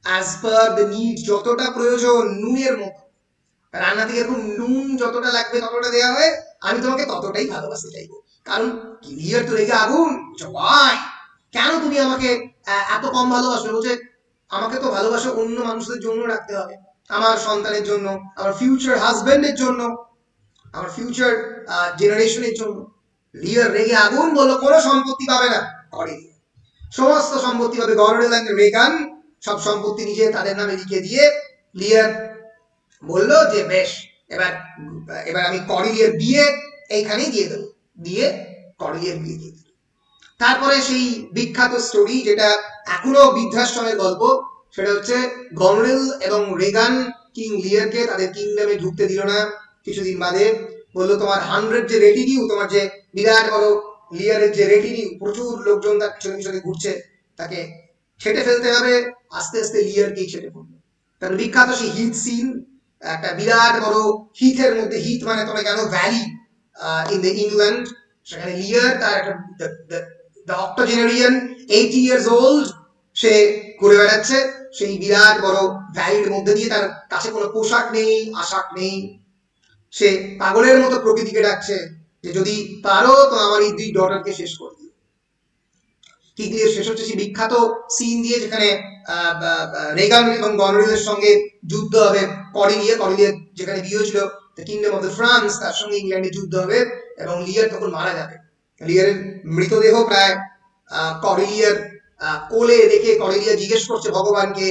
Speaker 1: as per the need, যতটা প্রয়োজন, নুনের মতো। রান্না থেকে এরকম নুন যতটা লাগবে ততটা দেওয়া হয়, আমি তোমাকে ততটাই ভালোবাসতে চাইবো। কারণ কিং লিয়ার তো রেগে আগুন, ওয়াই, কেন তুমি আমাকে এত কম ভালোবাসো? বলছে আমাকে তো ভালোবাসা অন্য মানুষদের জন্য রাখতে হবে, আমার সন্তানের জন্য, আমার ফিউচার হাজবেন্ডের জন্য, আমার ফিউচার জেনারেশনের জন্য। লিয়ার রেগে আগুন, বললো কোনো সম্পত্তি পাবে না কর্ডিলিয়া, সমস্ত সম্পত্তি পাবে গনেরিল এন্ড রেগান, সব সম্পত্তি নিজে তাদের নামে লিখে দিয়ে লিয়ার বললো যে বেশ, এবার আমি কর্ডিলিয়ার বিয়ে এইখানেই দিয়ে দেবো, দিয়ে কর্ডিলিয়ার বিয়ে দিয়ে দিল। তারপরে সেই বিখ্যাত স্টোরি যেটা এখনো বৃদ্ধাশ্রমের গল্প, সেটা হচ্ছে গনেরিল এবং রেগান কিং লিয়ারকে তাদের কিংডমে ঢুকতে দিল না। কিছুদিন বাদে বললো তোমার 100 যে রেটিনিউ, তোমার যে বিরাট বড় লিয়ারের যে রেটিনিউ, প্রচুর লোকজন তার পিছনে পিছনে ঘুরছে, তাকে ছেটে ফেলতে হবে। আস্তে আস্তে লিয়ারকেই ছেটে ফেললো। কারণ বিখ্যাত সেই হিথ সিন, একটা বিরাট বড় হিথের মধ্যে, হিথ মানে তোমরা জানো ভ্যালি ইন দ্য ইংল্যান্ড, সেখানে লিয়ার তার একটা দ্য অক্টোজেনারিয়ান 80 years old সে ঘুরে বেড়াচ্ছে, সেই বিরাট বড় ভ্যালির মধ্যে দিয়ে তার কাছে কোনো পোশাক নেই, আশাক নেই, সে পাগলের মতো প্রকৃতিকে ডাকছে যে যদি পারো তো আমার এই 2 ডটারকে শেষ করে দিও। কিং লিয়ার শেষ হচ্ছে সেই বিখ্যাত সিন দিয়ে যেখানে রেগান এবং গনরিলের সঙ্গে যুদ্ধ হবে। করিলিয়ার যেখানে বিয়ে হয়েছিল the kingdom of the France, তার সঙ্গে ইংল্যান্ডে যুদ্ধ হবে এবং লিয়ার তখন মারা যাবে। লিয়ারের মৃতদেহ প্রায় করিলিয়ার কোলে রেখে করিলিয়া জিজ্ঞেস করছে ভগবানকে,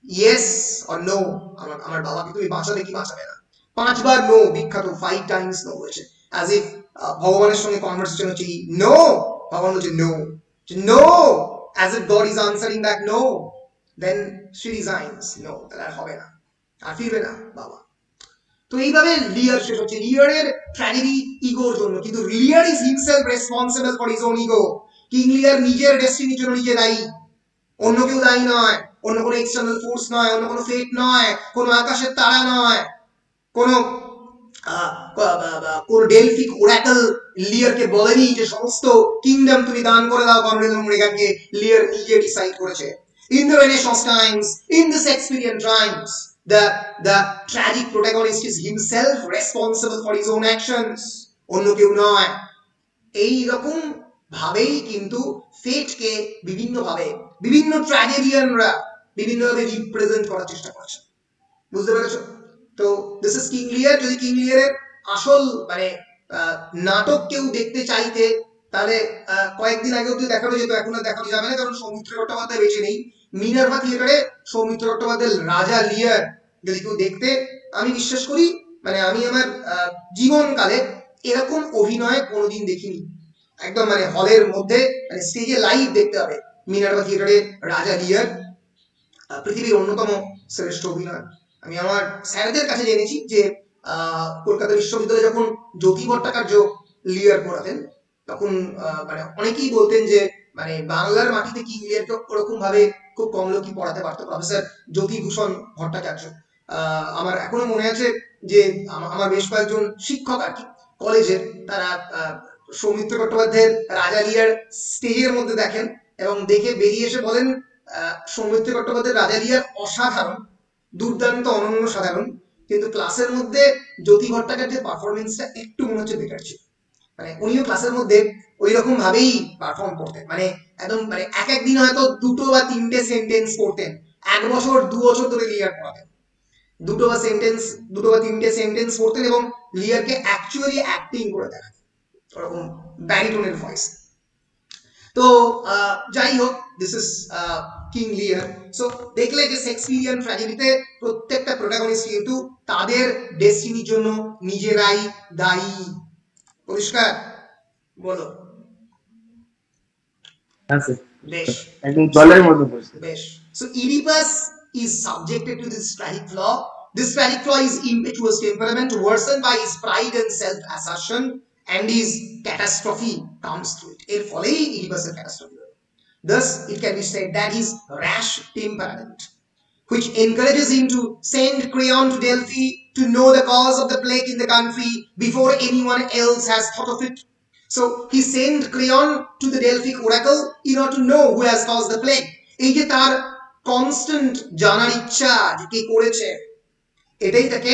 Speaker 1: ইয়েস অর নো, আমার বাবাকে তুমি বাঁচাবে কি বাঁচাবে না? 5 বার নো, বিখ্যাত 5 টাইমস নো হয়েছে, অ্যাজ ইফ ভগবানের সঙ্গে কনভারসেশন হচ্ছে নো, ভগবান বলছে no, no, as if God is answering back no. Then she resigns, no, তাহলে আর হবে না, আর ফিরবে না বাবা। তো এইভাবে লিয়ার শেষ হচ্ছে। লিয়ারের ট্র্যাজেডি ইগোর জন্য, কিন্তু লিয়ার is himself responsible for his own ego. King লিয়ার নিজের ডেস্টিনির জন্য নিজে দায়ী, অন্য কেউ দায়ী নয়, অন্য কোনো এক্সটার্নাল ফোর্স নয়, অন্য কোনো ফেট নয়, কোনো আকাশের তারা নয়, কোনো ডেলফিক ওরাকল লিয়ারকে বলেনি যে সমস্ত কিংডম তুমি দান করে দাও গনরিল এবং রেগানকে। লিয়ার নিজে ডিসাইড করেছে। In the Renaissance times, in the Shakespearean times, the tragic protagonist is himself responsible for his own actions, অন্য কেউ নয়। এই রকম ভাবেই কিন্তু ফেটকে বিভিন্নভাবে বিভিন্ন ট্র্যাজেডিয়ানরা বিভিন্নভাবে রিপ্রেজেন্ট করার চেষ্টা করেছে। বুঝতে পেরেছো? তো দিস ইজ কিং লিয়ার। যদি কিং লিয়ারের আসল মানে নাটক কেউ দেখতে চাইতে তাহলে কয়েকদিন আগেও তো দেখানো যেত, এখন আর দেখানো যাবে না কারণ সৌমিত্র চট্টোপাধ্যায় বেঁচে নেই। মিনার্ভা থিয়েটারে সৌমিত্র চট্টোপাধ্যায়ের রাজা লিয়ার যদি কেউ দেখতে, আমি বিশ্বাস করি মানে আমি আমার জীবনকালে এরকম অভিনয় কোনোদিন দেখিনি। একদম মানে হলের মধ্যে মানে স্টেজে লাইভ দেখতে হবে মিনার্ভা থিয়েটারে রাজা লিয়ার, পৃথিবীর অন্যতম শ্রেষ্ঠ অভিনয়। আমি আমার স্যারদের কাছে জেনেছি যে কলকাতা বিশ্ববিদ্যালয়ে যখন জ্যোতি ভট্টাচার্য লিয়ার পড়াতেন তখন মানে অনেকেই বলতেন যে মানে বাংলার মাটিতে কিং লিয়ারকে ওরকম ভাবে খুব কম লোকই পড়াতে পারতো, প্রফেসর জ্যোতিভূষণ ভট্টাচার্য। আমার এখনো মনে আছে যে আমার বেশ কয়েকজন শিক্ষক আর কি কলেজের, তারা সৌমিত্র চট্টোপাধ্যায়ের রাজা লিয়ার স্টেজের মধ্যে দেখেন এবং দেখে বেরিয়ে এসে বলেন সৌমিত্র চট্টোপাধ্যায়ের রাজা লিয়ার অসাধারণ, দুর্দান্ত, অনন্য সাধারণ, কিন্তু ক্লাসের মধ্যে জ্যোতি ভট্টাচার্যের পারফরমেন্সটা একটু মনে হচ্ছে বেটার ছিল। মানে উনিও ক্লাসের মধ্যে ওই রকম ভাবেই পারফর্ম করতেন, মানে একদম মানে এক দিন হয়তো 2 বা 3টে সেন্টেন্স করতেন, 1 বছর 2 বছর ধরে লিয়ার পড়াতেন, 2 বা 3টে সেন্টেন্স করতেন এবং লিয়ারকে অ্যাকচুয়ালি অ্যাক্টিং করে দেখাতেন ওরকম ব্যারিটোনের ভয়েস। তো যাই হোক, দিস ইজ কিং লিয়ার। সো দেখলে যে শেক্সপিয়ারিয়ান ট্র্যাজেডিতে প্রত্যেকটা প্রোটাগনিস্ট কিন্তু তাদের ডেস্টিনির জন্য নিজেরাই দায়ী। পরিষ্কার বলো? বেশ,
Speaker 2: একদম দলের মতো
Speaker 1: বেশ। So Oedipus is subjected to this tragic flaw. This tragic flaw is impetuous temperament worsened by his pride and self-assertion, and his catastrophe comes through it. এর ফলেই Oedipus's catastrophe। Thus, it can be said that his rash temperament, which encourages him to send Creon to Delphi to know the cause of the plague in the country before anyone else has thought of it. So, he sent Creon to the Delphic oracle in order to know who has caused the plague. এই যে তার constant জানার ইচ্ছা যে কে করেছে, এটাই তাকে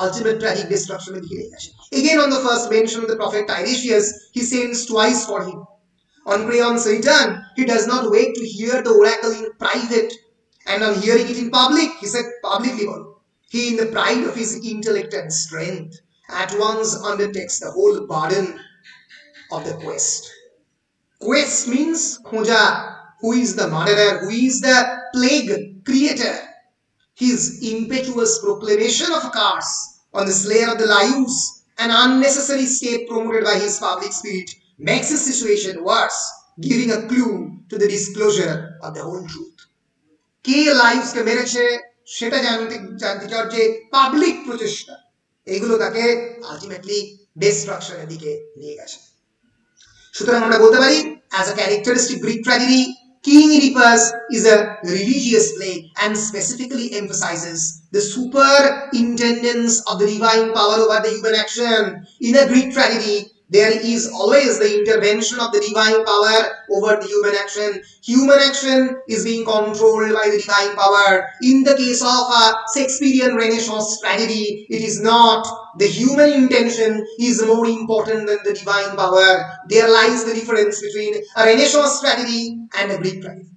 Speaker 1: ultimate tragic destruction এর দিকে নিয়ে আসে। Again, on the first mention of the prophet Tiresias, he sends twice for him. On Creon's return, he does not wait to hear the oracle in private, and on hearing it in public, he said publicly, he, in the pride of his intellect and strength, at once undertakes the whole burden of the quest. Quest means khoja, who is the murderer, who is the plague creator. His impetuous proclamation of a curse on the slayer of the Laius, an unnecessary step promoted by his public spirit, makes the situation worse, giving a clue to the disclosure of the whole truth. কে লাইভসকে মেরেছে সেটা জানতে চাওয়ার যে public প্রচেষ্টা, এগুলো তাকে ultimately ডিস্ট্রাকশনের দিকে নিয়ে গেছে। সুতরাং আমরা বলতে পারি as a characteristic Greek tragedy, King Oedipus is a religious play and specifically emphasizes the superintendence of the divine power over the human action. In a Greek tragedy, there is always the intervention of the divine power over the human action. Human action is being controlled by the divine power. In the case of a Shakespearean Renaissance tragedy, it is not. The human intention is more important than the divine power. There lies the difference between a Renaissance tragedy and a Greek tragedy.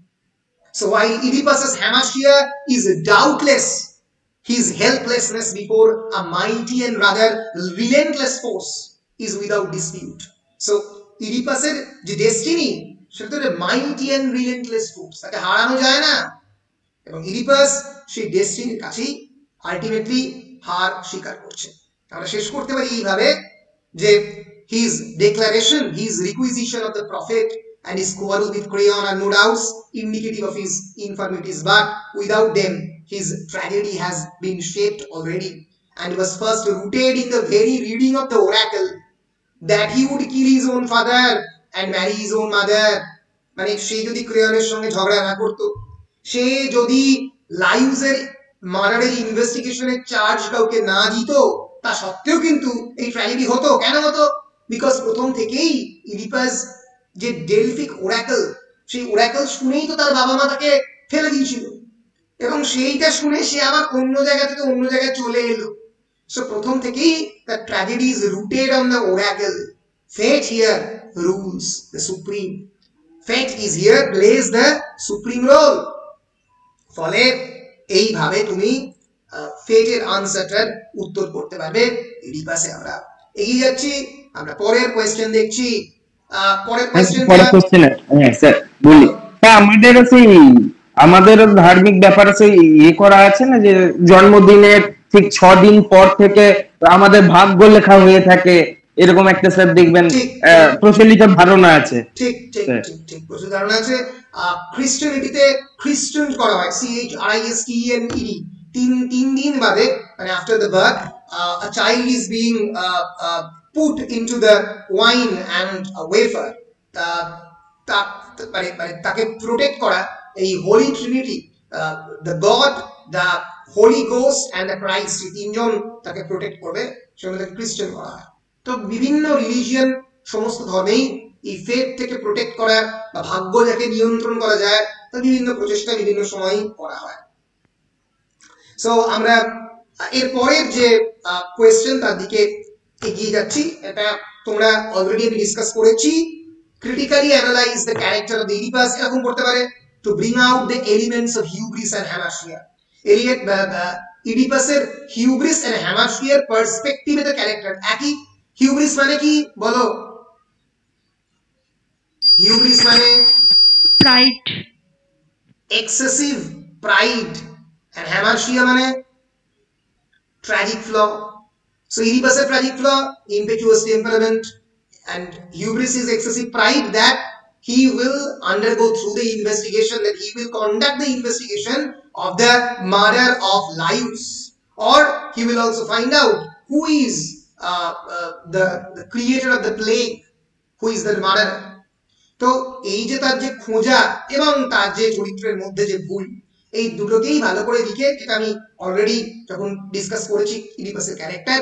Speaker 1: So while Oedipus's hamartia is doubtless his helplessness before a mighty and rather relentless force is without dispute. So Oedipus's যে destiny সেটা তো mighty and relentless force, তাকে হারানো যায় না, এবং Oedipus সেই ডেস্টিনির কাছেই আলটিমেটলি হার স্বীকার করছে। আমরা শেষ করতে পারি এইভাবে যে his declaration, his requisition of the prophet and his quarrel with Creon are no doubts indicative of his infirmities, but without them his tragedy has been shaped already and was first rooted in the very reading of the oracle that he would kill his own father and marry his own mother. মানে সে যদি ক্রেয়নের সঙ্গে ঝগড়া না করতো, সে যদি লাইউসের মার্ডারের ইনভেস্টিগেশনের charge কাউকে না দিত, তা সত্ত্বেও কিন্তু এই ট্র্যাজেডি হতো। কেন হতো? বিকজ প্রথম থেকেই ইডিপাস যে ডেলফিক ওরাকল, সেই ওরাকল শুনেই তো তার বাবা মা তাকে ফেলে দিয়েছিল, এবং সেইটা শুনে সে আবার অন্য জায়গা থেকে অন্য জায়গায় চলে এলো। সো প্রথম থেকেই the tragedy is rooted on the oracle. Fate here rules the supreme, fate is here place the supreme role. ফলে এইভাবে তুমি ফেটের আনসারটার উত্তর করতে পারবে। ইডিপাসে আমরা এগিয়ে যাচ্ছি, আমরা পরের কোয়েশ্চেন দেখছি। পরের কোয়েশ্চেন
Speaker 2: হ্যাঁ স্যার বলি, হ্যাঁ আমাদেরও সেই আমাদেরও ধার্মিক ব্যাপারে সেই ইয়ে করা আছে না, যে জন্মদিনের ঠিক 6 দিন পর থেকে আমাদের ভাগ্য লেখা হয়ে থাকে, এরকম একটা স্যার দেখবেন প্রচলিত ধারণা আছে।
Speaker 1: ঠিক ঠিক ঠিক ঠিক প্রচলিত ধারণা আছে। খ্রিস্টানিটিতে খ্রিস্টান করা হয় CHRISTENED, তিন দিন বাদে, মানে after the birth a child is being put into the wine and a wafer, তাকে প্রোটেক্ট করা এই holy trinity, the God, the holy ghost and the Christ, এই তিনজন তাকে প্রোটেক্ট করবে, সেজন্য তাকে খ্রিস্টান করা হয়। তো বিভিন্ন রিলিজিয়ন, সমস্ত ধর্মেই এই ফেট থেকে প্রোটেক্ট করা বা ভাগ্য যাকে নিয়ন্ত্রণ করা যায়, তা বিভিন্ন প্রচেষ্টা বিভিন্ন সময় করা হয়। সো আমরা এর পরের যে কোয়েশ্চেন তার দিকে এগিয়ে যাচ্ছি। এটা তোমরা অলরেডি আমি ডিসকাস করেছি। Critically analyze the character of the Oedipus, এরকম করতে পারে to bring out the elements of hubris and hamartia. ইডিপাসের হিউব্রিস এন্ড হ্যামার্শিয়ার পার্সপেক্টিভে দ্য ক্যারেক্টার একই। হিউব্রিস মানে কি বলো? হিউব্রিস মানে
Speaker 4: pride,
Speaker 1: excessive pride, and hamartia মানে tragic flaw. So Oedipus' tragic flaw, impetuous temperament, and hubris is excessive pride that he will undergo through the investigation, that he will conduct the investigation of the murder of Laius, or he will also find out who is the creator of the plague, who is the murderer. তো এই যে তার যে খোঁজা এবং তার যে চরিত্রের মধ্যে যে ভুল, এই দুটোকেই ভালো করে লিখে, যেটা আমি অলরেডি যখন ডিসকাস করেছি ইডিপাসের ক্যারেক্টার,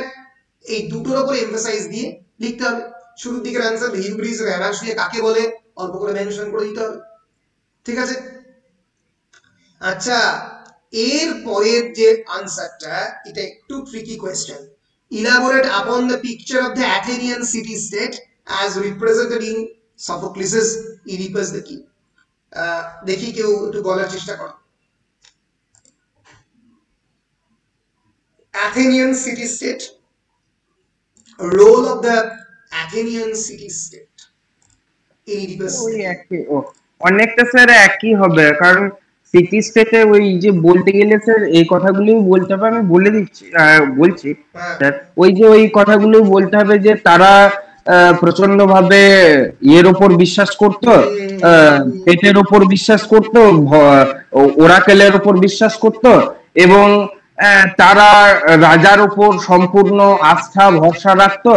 Speaker 1: এই দুটোর উপরে এমফাসাইজ দিয়ে লিখতে হবে। শুরুর দিকের অ্যানসার হিউব্রিস আর হ্যামার্শিয়া কাকে বলে অল্প করে মেনশন করে দিতে হবে, ঠিক আছে? আচ্ছা, এর পরের যে আনসারটা, এটা একটু tricky question. Elaborate upon the picture of the Athenian city state as represented in Sophocles's Oedipus the king. দেখি কেউ একটু বলার চেষ্টা করো। Athenian city-state, role of the Athenian city-state in Oedipus.
Speaker 2: অনেকটা স্যার একই হবে, কারণ সিটি স্টেটে ওই যে বলতে গেলে স্যার এই কথাগুলো বলতে হবে, আমি বলে দিচ্ছি বলছি স্যার, ওই যে ওই কথাগুলো বলতে হবে যে তারা প্রচন্ড ভাবে এর উপর বিশ্বাস করতো, পেটের উপর বিশ্বাস করতো, ওরাকেলের উপর বিশ্বাস করতো, এবং তারা রাজার উপর সম্পূর্ণ আস্থা ভরসা রাখতো,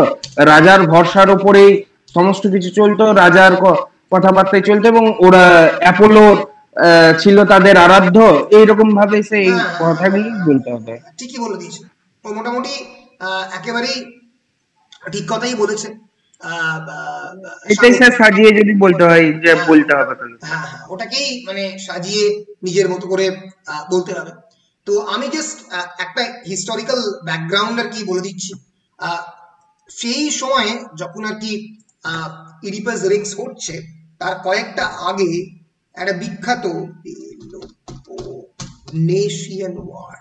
Speaker 2: রাজার ভরসার উপরেই সমস্ত কিছু চলতো, রাজার কথাবার্তায় চলতো, এবং ওরা অ্যাপোলো ছিল তাদের আরাধ্য। এইরকম ভাবে সেই কথাগুলি বলতে হবে।
Speaker 1: ঠিকই বলে দিয়েছে, ও মোটামুটি একেবারেই ঠিক কথাই বলেছে।
Speaker 2: এটাই স্যার সাজিয়ে যদি বলতে হয় যে বলতে হবে তাহলে
Speaker 1: হ্যাঁ হ্যাঁ ওটাকেই মানে সাজিয়ে নিজের মতো করে বলতে হবে। তো আমি জাস্ট একটা হিস্টোরিক্যাল ব্যাকগ্রাউন্ড আর কি বলে দিচ্ছি। সেই সময়ে যখন আর কি ইডিপাস রেক্স হচ্ছে তার কয়েকটা আগে একটা বিখ্যাত নেশিয়ান ওয়ার,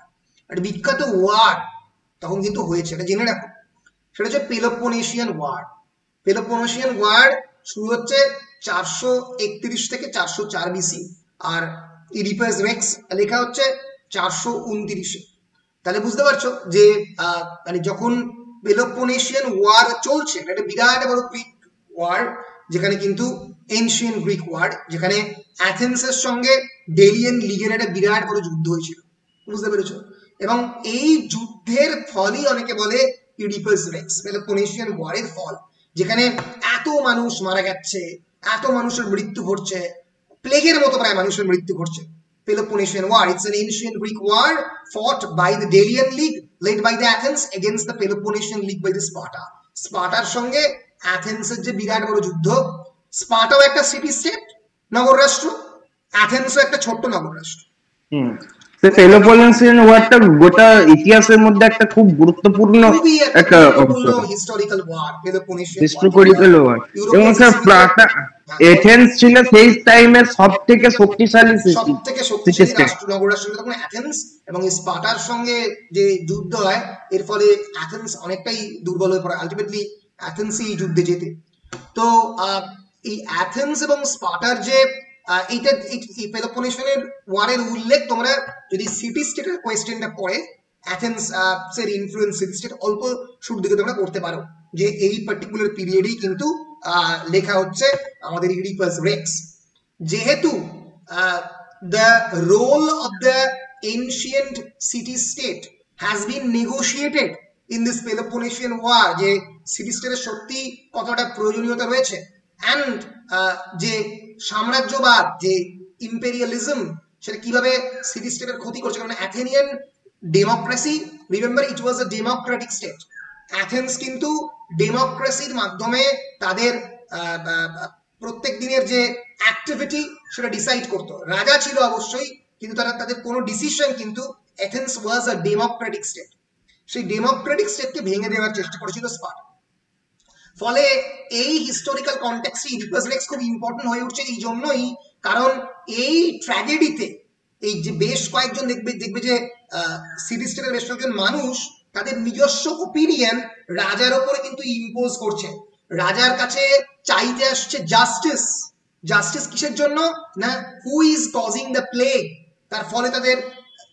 Speaker 1: একটা বিখ্যাত ওয়ার তখন কিন্তু হয়েছে, এটা জেনে রাখো। সেটা হচ্ছে পেলোপোনেশিয়ান ওয়ার। পেলোপোনেশিয়ান ওয়ার শুরু হচ্ছে 431 থেকে 404 বিসি, আর ইডিপাস রেক্স লেখা হচ্ছে 429-এ। তাহলে বুঝতে পারছো যে মানে যখন পেলোপোনেশিয়ান ওয়ার চলছে, এটা বিরাট বড় গ্রিক ওয়ার, যেখানে কিন্তু এনশিয়েন্ট গ্রিক ওয়ার, যেখানে অ্যাথেন্সের সঙ্গে ডেলিয়ান লিগের একটা বিরাট বড় যুদ্ধ হয়েছিল, বুঝতে পেরেছো? এবং এই যুদ্ধের ফলই অনেকে বলে ইডিপাস রেক্স, পেলোপোনেশিয়ান ওয়ারের ফল, যেখানে এত মানুষ মারা যাচ্ছে, এত মানুষের মৃত্যু ঘটছে, প্লেগের মতো প্রায় মানুষের মৃত্যু ঘটছে। Peloponnesian War, it's an ancient Greek war fought by the Delian League led by the Athens against the Peloponnesian League by the Sparta. স্পার্টার সঙ্গে অ্যাথেন্সের যে বিরাট বড় যুদ্ধ। স্পার্টাও একটা সিটি স্টেট, নগর রাষ্ট্র, অ্যাথেন্সও একটা ছোট্ট নগর রাষ্ট্র।
Speaker 2: পেলোপোনেশিয়ান ওয়ারটা গোটা ইতিহাসের মধ্যে একটা খুব গুরুত্বপূর্ণ একটা
Speaker 1: হিস্টোরিক্যাল ওয়ার,
Speaker 2: হিস্টোরিক্যাল ওয়ার। এবং স্যার স্পার্টা এথেন্স ছিল সেই টাইমের সবথেকে শক্তিশালী
Speaker 1: রাষ্ট্র, নগর রাষ্ট্র তখন অ্যাথেন্স, এবং স্পার্টার সঙ্গে যে যুদ্ধ হয় এর ফলে অ্যাথেন্স অনেকটাই দুর্বল হয়ে পড়ে, আলটিমেটলি অ্যাথেন্সই এই যুদ্ধে জেতে। তো এই অ্যাথেন্স এবং স্পার্টার যে এইটা এই পেলোপোনেশিয়ানের ওয়ারের উল্লেখ তোমরা যদি সিটি স্টেটের কোয়েশ্চেনটা পড়ে, অ্যাথেন্স এর ইনফ্লুয়েন্স সিটি স্টেট অল্প শুরুর দিকে তোমরা করতে পারো, যে এই পার্টিকুলার পিরিয়ডেই কিন্তু লেখা হচ্ছে আমাদের ইডিপাস রেক্স। যেহেতু the role of the ancient city state has been negotiated in this Peloponnesian war, যে সিটি স্টেটের সত্যি কতটা প্রয়োজনীয়তা রয়েছে, অ্যান্ড যে সাম্রাজ্যবাদ, যে ইম্পেরিয়ালিজম, সেটা কিভাবে সিটি স্টেটের ক্ষতি করছে। কারণ Athenian democracy, remember it was a Democratic state, Athens কিন্তু ডেমোক্রেসির মাধ্যমে তাদের প্রত্যেক দিনের যে অ্যাক্টিভিটি সেটা ডিসাইড করতো। রাজা ছিল অবশ্যই, কিন্তু তাদের কোনো ডিসিশন কিন্তু, অ্যাথেন্স ওয়াজ আ ডেমোক্রেটিক স্টেট, সেই ডেমোক্রেটিক স্টেটকে ভেঙে দেওয়ার চেষ্টা করেছিল স্পার্টা। ফলে এই হিস্টোরিক্যাল কনটেক্সটে ইডিপাস রেক্স খুব ইম্পর্টেন্ট হয়ে উঠছে এই জন্যই, কারণ এই ট্র্যাজেডিতে এই যে বেশ কয়েকজন দেখবে যে সিটি স্টেটের বেশ কয়েকজন মানুষ তাদের নিজস্ব ওপিনিয়ন রাজার উপরে কিন্তু ইম্পোজ করছে, রাজার কাছে চাইতে আসছে জাস্টিস। জাস্টিস কিসের জন্য না, হু ইজ কজিং দ্য প্লেগ, তার ফলে তাদের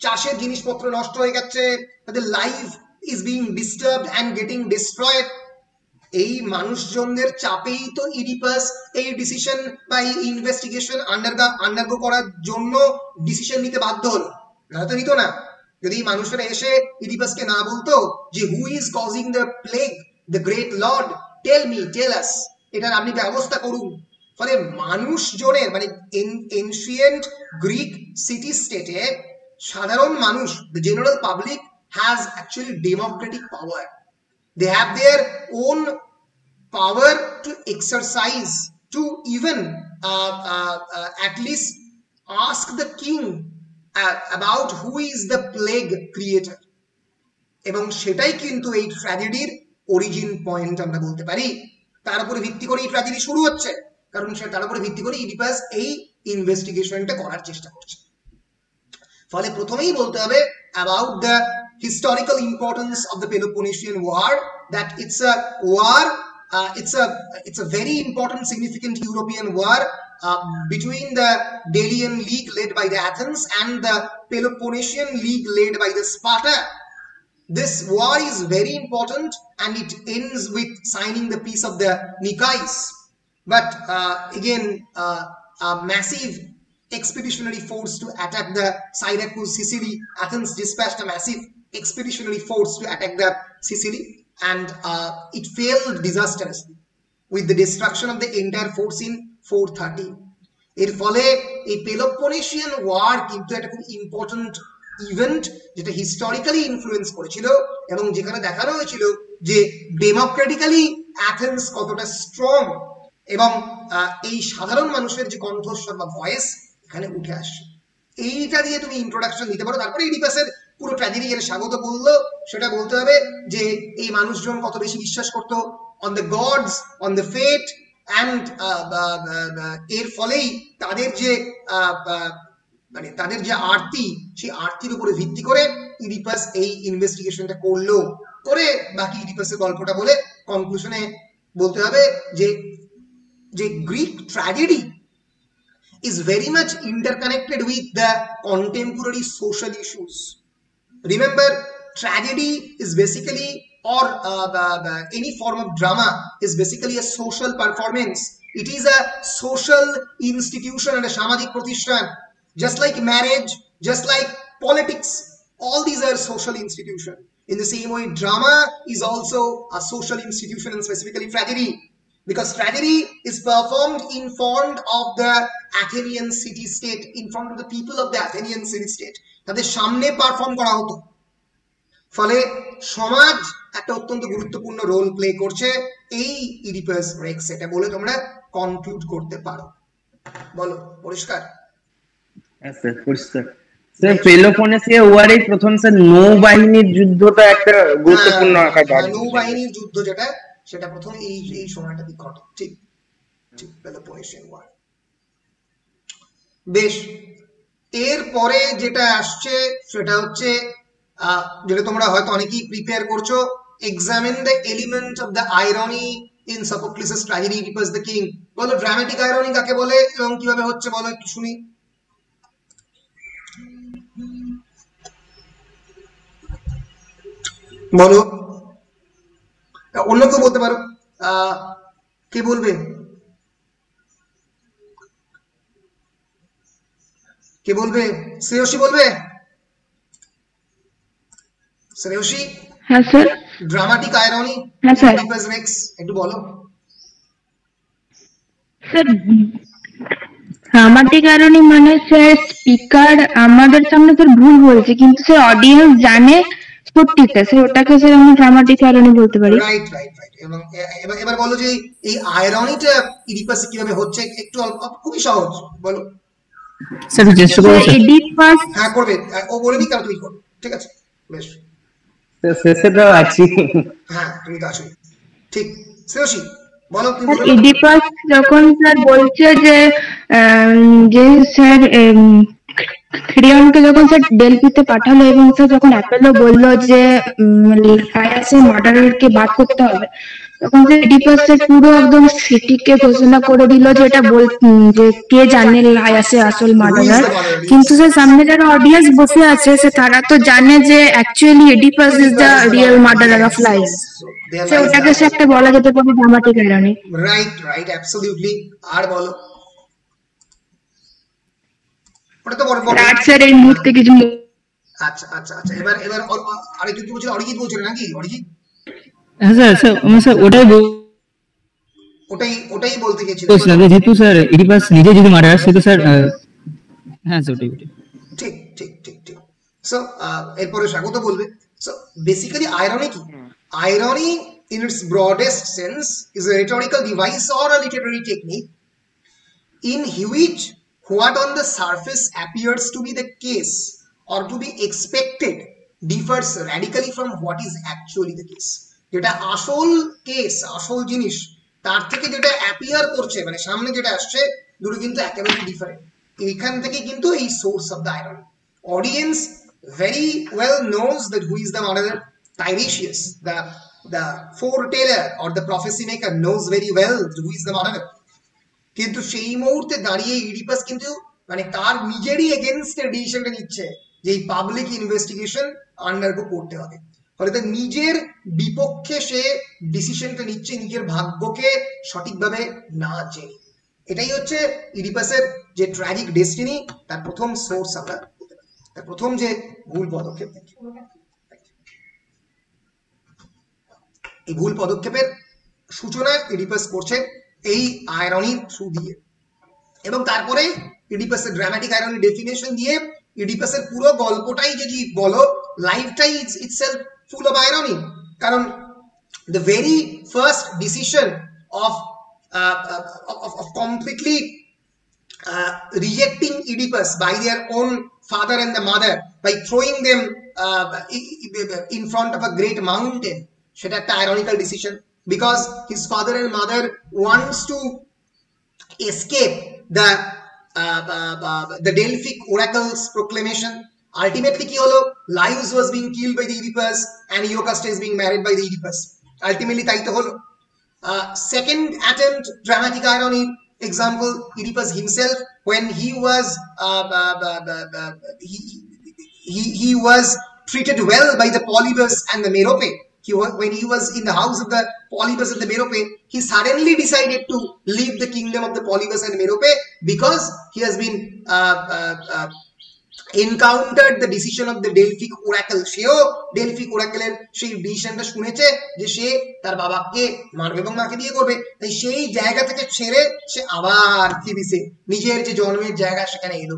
Speaker 1: চাষের জিনিসপত্র নষ্ট হয়ে যাচ্ছে, তাদের life is being disturbed and getting destroyed. এই মানুষজনদের চাপেই তো ইডিপাস এই ডিসিশন বা এই ইনভেস্টিগেশন আন্ডারগো করার জন্য ডিসিশন নিতে বাধ্য হলো, নাহলে তো নিত না। যদি মানুষেরা এসে ইডিপাসকে না বলতো যে who is causing the plague, the great lord, tell us, এটার আপনি ব্যবস্থা করুন। ফলে মানুষজনের মানে এনশিয়েন্ট গ্রিক সিটি স্টেটে সাধারণ মানুষ, the general public has actually Democratic power, they have their own power to exercise, to even at least ask the king about who is the plague creator, এবং সেটাই কিন্তু এই ট্র্যাজেডির অরিজিন পয়েন্ট আমরা বলতে পারি। তার উপরে ভিত্তি করে এই ট্র্যাজেডি শুরু হচ্ছে, কারণ তার উপরে ভিত্তি করে ইডিপাস এই ইনভেস্টিগেশনটা করার চেষ্টা করছে। ফলে প্রথমেই বলতে হবে about the historical importance of the Peloponnesian War, that it's a war, it's a very important, significant European war between the Delian League led by the Athens and the Peloponnesian League led by the Sparta. This war is very important and it ends with signing the peace of the Nicaeis. But again, a massive expeditionary force to attack the Syracuse, Sicily. Athens dispatched a massive expeditionary force to attack the Sicily, and it failed disastrously with the destruction of the entire force in 430. এর ফলে এই Peloponnesian war কিন্তু একটা খুব important event, যেটা historically influence করেছিল এবং যেখানে দেখানো হয়েছিল যে ডেমোক্রেটিক্যালি অ্যাথেন্স কতটা স্ট্রং, এবং এই সাধারণ মানুষের যে কণ্ঠস্বর বা ভয়েস এখানে উঠে আসে। এইটা দিয়ে তুমি ইন্ট্রোডাকশন দিতে পারো। তারপরে ইডিপাসের পুরো ট্র্যাজেডি এর স্বাগত বললো, সেটা বলতে হবে যে এই মানুষজন কত বেশি বিশ্বাস করতো on the gods, on the fate, and এর ফলেই তাদের যে মানে তাদের যে আরতি, সেই আরতির উপরে ভিত্তি করে ইডিপাস এই ইনভেস্টিগেশনটা করলো, করে বাকি ইডিপাসের গল্পটা বলে কনক্লুশনে বলতে হবে যে যে Greek tragedy is very much interconnected with the contemporary social issues. Remember, tragedy is basically, or any form of drama is basically a social performance. It is a social institution and a shamajik pratishthan. Just like marriage, just like politics, all these are social institutions. In the same way, drama is also a social institution, and specifically tragedy. Because tragedy is performed in front of the Athenian city-state, in front of the people of the Athenian city-state. তাদের সামনে perform করা হতো, ফলে সমাজ একটা অত্যন্ত গুরুত্বপূর্ণ role play করছে এই ইডিপাস রেক্স, এটা বলে তোমরা কনক্লুড করতে পারো। বলো, পরিষ্কার?
Speaker 2: স্যার পরিষ্কার। স্যার পেলোপনেসীয় ওয়ারে প্রথম স্যার নৌবাহিনীর যুদ্ধটা একটা গুরুত্বপূর্ণ আকার ধারণ করে।
Speaker 1: নৌবাহিনীর যুদ্ধ যেটা, সেটা প্রথম এই সময়টাতে ঘটে। ঠিক ঠিক, পেলোপনেসিয়ান ওয়ার। বেশ, এরপরে যেটা আসছে সেটা হচ্ছে যেটা তোমরা হয়তো অনেকেই প্রিপেয়ার করছো, examine the element of the irony in Sophocles's tragedy Oedipus the king. বলো ড্রামাটিক আইরনি কাকে বলে এবং কিভাবে হচ্ছে, বলো একটু শুনি। বলো, অন্য কেউ বলতে পারো, কে বলবে? কে বলবে? শ্রেয়সী বলবে? শ্রেয়সী?
Speaker 4: হ্যাঁ স্যার।
Speaker 1: ড্রামাটিক আইরনি,
Speaker 4: হ্যাঁ স্যার।
Speaker 1: একটু বলো।
Speaker 4: স্যার ড্রামাটিক আইরনি মানে স্যার স্পিকার আমাদের সামনে স্যার ভুল বলছে, কিন্তু স্যার অডিয়েন্স জানে সত্যিটা, স্যার ওটাকে স্যার আমরা ড্রামাটিক আইরনি বলতে পারি।
Speaker 1: Right right right. এবং এবার বলো যে এই আইরনিটা ইডিপাসে কিভাবে হচ্ছে, একটু খুবই সহজ, বলো।
Speaker 3: স্যার চেষ্টা করো।
Speaker 4: ইডিপাস,
Speaker 1: হ্যাঁ করবে, ও বলে নি, কারণ তুমি করো, ঠিক আছে? বেশ,
Speaker 2: শেষেটাও আছি।
Speaker 1: হ্যাঁ তুমি তো আছো, ঠিক। শ্রেয়সী বলো, তুমি বলো।
Speaker 4: ইডিপাস যখন স্যার বলছে যে স্যার ক্রিয়নকে যখন স্যার ডেলফিতে পাঠালো এবং স্যার যখন অ্যাপেলো বললো যে লায়াসের মার্ডারারকে বাদ করতে হবে, তখন স্যার ইডিপাস স্যার পুরো একদম সিটিকে ঘোষণা করে দিল যে এটা যে কে জানে লায়াসের আসল মার্ডারার। কিন্তু স্যার সামনে যারা অডিয়েন্স বসে আছে স্যার তারা তো জানে যে actually Oedipus is the real murderer of Laius. Sir ওটাকে স্যার একটা বলা যেতে পারে dramatic irony.
Speaker 1: Right right, absolutely. আর বলো। ওটা তো বড় বড়
Speaker 4: স্যার এই মুহূর্তে কিছু।
Speaker 1: আচ্ছা আচ্ছা আচ্ছা, এবার আরেকটু কি বলছো? অরিজিৎ বলছো নাকি? অরিজিৎ?
Speaker 3: হ্যাঁ স্যার, স্যার
Speaker 1: ওটাই বলতে গেছিল,
Speaker 3: যেহেতু স্যার ইডিপাস নিজে যদি মারা সে তো স্যার। হ্যাঁ স্যার ওটাই।
Speaker 1: ঠিক ঠিক ঠিক ঠিক। সো এরপরে স্বাগত বলবে। সো বেসিক্যালি আইরনি কি? Irony, in its broadest sense, is a rhetorical device or a literary technique in which what on the surface appears to be the case or to be expected differs radically from what is actually the case. যেটা আসল case, আসল জিনিস, তার থেকে যেটা appear করছে, মানে সামনে যেটা আসছে, দুটো কিন্তু একেবারে ডিফারেন্ট। এইখান থেকে কিন্তু এই source of the irony. Audience very well knows that who is the murderer. Tiresias, the foreteller or the prophecy maker, knows very well who is the murderer. কিন্তু সেই মুহূর্তে দাঁড়িয়ে ইডিপাস কিন্তু মানে তার নিজেরই এগেইনস্ট ডিসিশনটা নিচ্ছে যে এই পাবলিক ইনভেস্টিগেশন আন্ডারগো করতে হবে। ফলে তার নিজের বিপক্ষে সে ডিসিশনটা নিচ্ছে, নিজের ভাগ্যকে সঠিকভাবে না জেনে। এটাই হচ্ছে ইডিপাসের যে ট্র্যাজিক ডেস্টিনি, তার প্রথম সোর্স আমরা বলতে পারি, তার প্রথম যে ভুল পদক্ষেপ। এই ভুল পদক্ষেপের সূচনা ইডিপাস করছে এই আয়রনির থ্রু দিয়ে, এবং তারপরে ইডিপাসের ড্রামাটিক আয়রনি ডেফিনেশন দিয়ে ইডিপাসের পুরো গল্পটাই যদি বলো, লাইফটাই ইটসেলফ ফুল অফ আয়রনি। কারণ the very first decision of completely rejecting Oedipus by their own father and the mother, by throwing them in front of a great mountain, সেটা একটা ironical decision, because his father and mother wants to escape the Delphic oracle's proclamation. Ultimately কি হলো, Laius was being killed by the Oedipus and Iocasta is being married by the Oedipus. Ultimately তাই তো হলো। Second attempt, dramatic irony example, Oedipus himself, when he was he was treated well by the Polybus and the Merope. When he was in the house of the Polybus and the Merope, he suddenly decided to leave the kingdom of the Polybus and Merope because he has been encountered the decision of the Delphic oracle. সেও Delphic oracle-এর সেই ডিসিশনটা শুনেছে যে সে তার বাবাকে মারবে এবং মাকে বিয়ে করবে, তাই সেই জায়গা থেকে ছেড়ে সে আবার থিবিসে নিজের যে জন্মের জায়গা সেখানে এলো।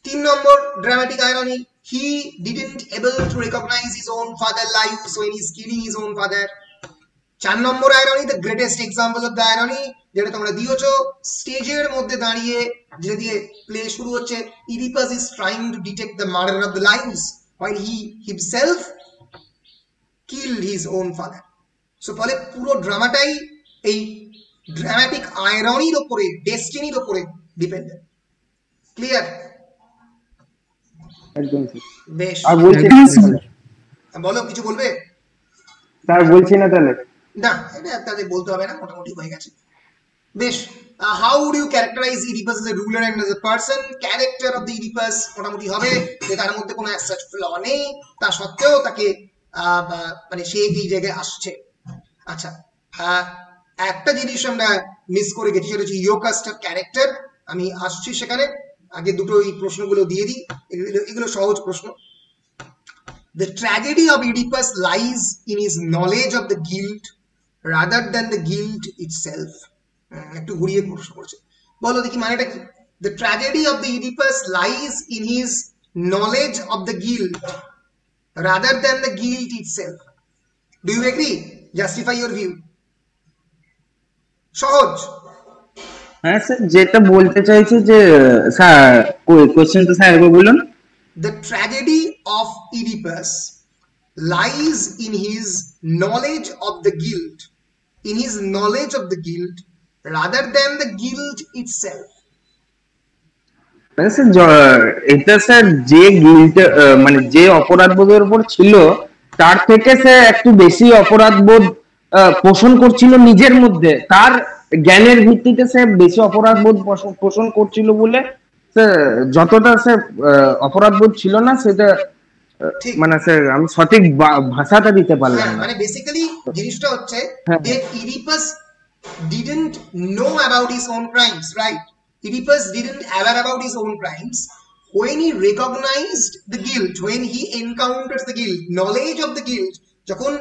Speaker 1: 3 নম্বর dramatic irony, he didn't able to recognize his own father Laius when he's killing his own father. 4 number irony, the greatest example of the irony, যেটা তোমরা দিয়েছো স্টেজের মধ্যে দাঁড়িয়ে যেটা দিয়ে প্লে শুরু হচ্ছে, Oedipus is trying to detect the murder of the Laius while he himself killed his own father. So ফলে পুরো ড্রামাটাই এই ড্রামাটিক আয়রনির উপরে, ডেস্টিনির উপরে ডিপেন্ডেন্ট। ক্লিয়ার?
Speaker 2: একদম
Speaker 1: বেশ,
Speaker 2: আর বলছি
Speaker 1: বলো, কিছু বলবে?
Speaker 2: স্যার বলছি না তাহলে
Speaker 1: না, এটা তাদের বলতে হবে না, মোটামুটি হয়ে গেছে। বেশ, how would you characterize Oedipus as a ruler and as a person? Character of the Oedipus মোটামুটি হবে যে তার মধ্যে কোনো as such flaw নেই, তা সত্ত্বেও তাকে মানে সে এই জায়গায় আসছে। আচ্ছা, একটা জিনিস আমরা মিস করে গেছি, সেটা হচ্ছে ইয়োকাস্টার ক্যারেক্টার। আমি আসছি সেখানে, আগে দুটো এই প্রশ্নগুলো দিয়ে দিই, এগুলো সহজ প্রশ্ন। The tragedy of Oedipus lies in his knowledge of the guilt rather than the guilt itself. একটু ঘুরিয়ে প্রশ্ন করছে, বলো দেখি মানেটা কি? The tragedy of the Oedipus lies in his knowledge of the guilt rather than the guilt itself. Do you agree? Justify your view. সহজ।
Speaker 2: হ্যাঁ স্যার, যেটা বলতে চাইছি যে স্যার কোশ্চেন তো স্যার বলুন।
Speaker 1: The tragedy of Oedipus lies in his knowledge of the guilt, in his knowledge of the guilt rather than the guilt itself.
Speaker 2: এটা sir যে গিল্ট মানে যে অপরাধ বোধের উপর ছিল তার থেকে সে একটু বেশি অপরাধ বোধ পোষণ করছিল নিজের মধ্যে, তার জ্ঞানের ভিত্তিতে সে বেশি অপরাধ বোধ পোষণ করছিল বলে যতটা সে অপরাধ বোধ ছিল না, সেটা মানে স্যার আমি সঠিক ভাষাটা দিতে পারলাম না।
Speaker 1: মানে বেসিক্যালি জিনিসটা হচ্ছে যে Oedipus didn't know about his own crimes, right? Oedipus didn't aware about his own crimes. When he recognized the guilt, when he encounters the guilt, knowledge of the guilt, যখন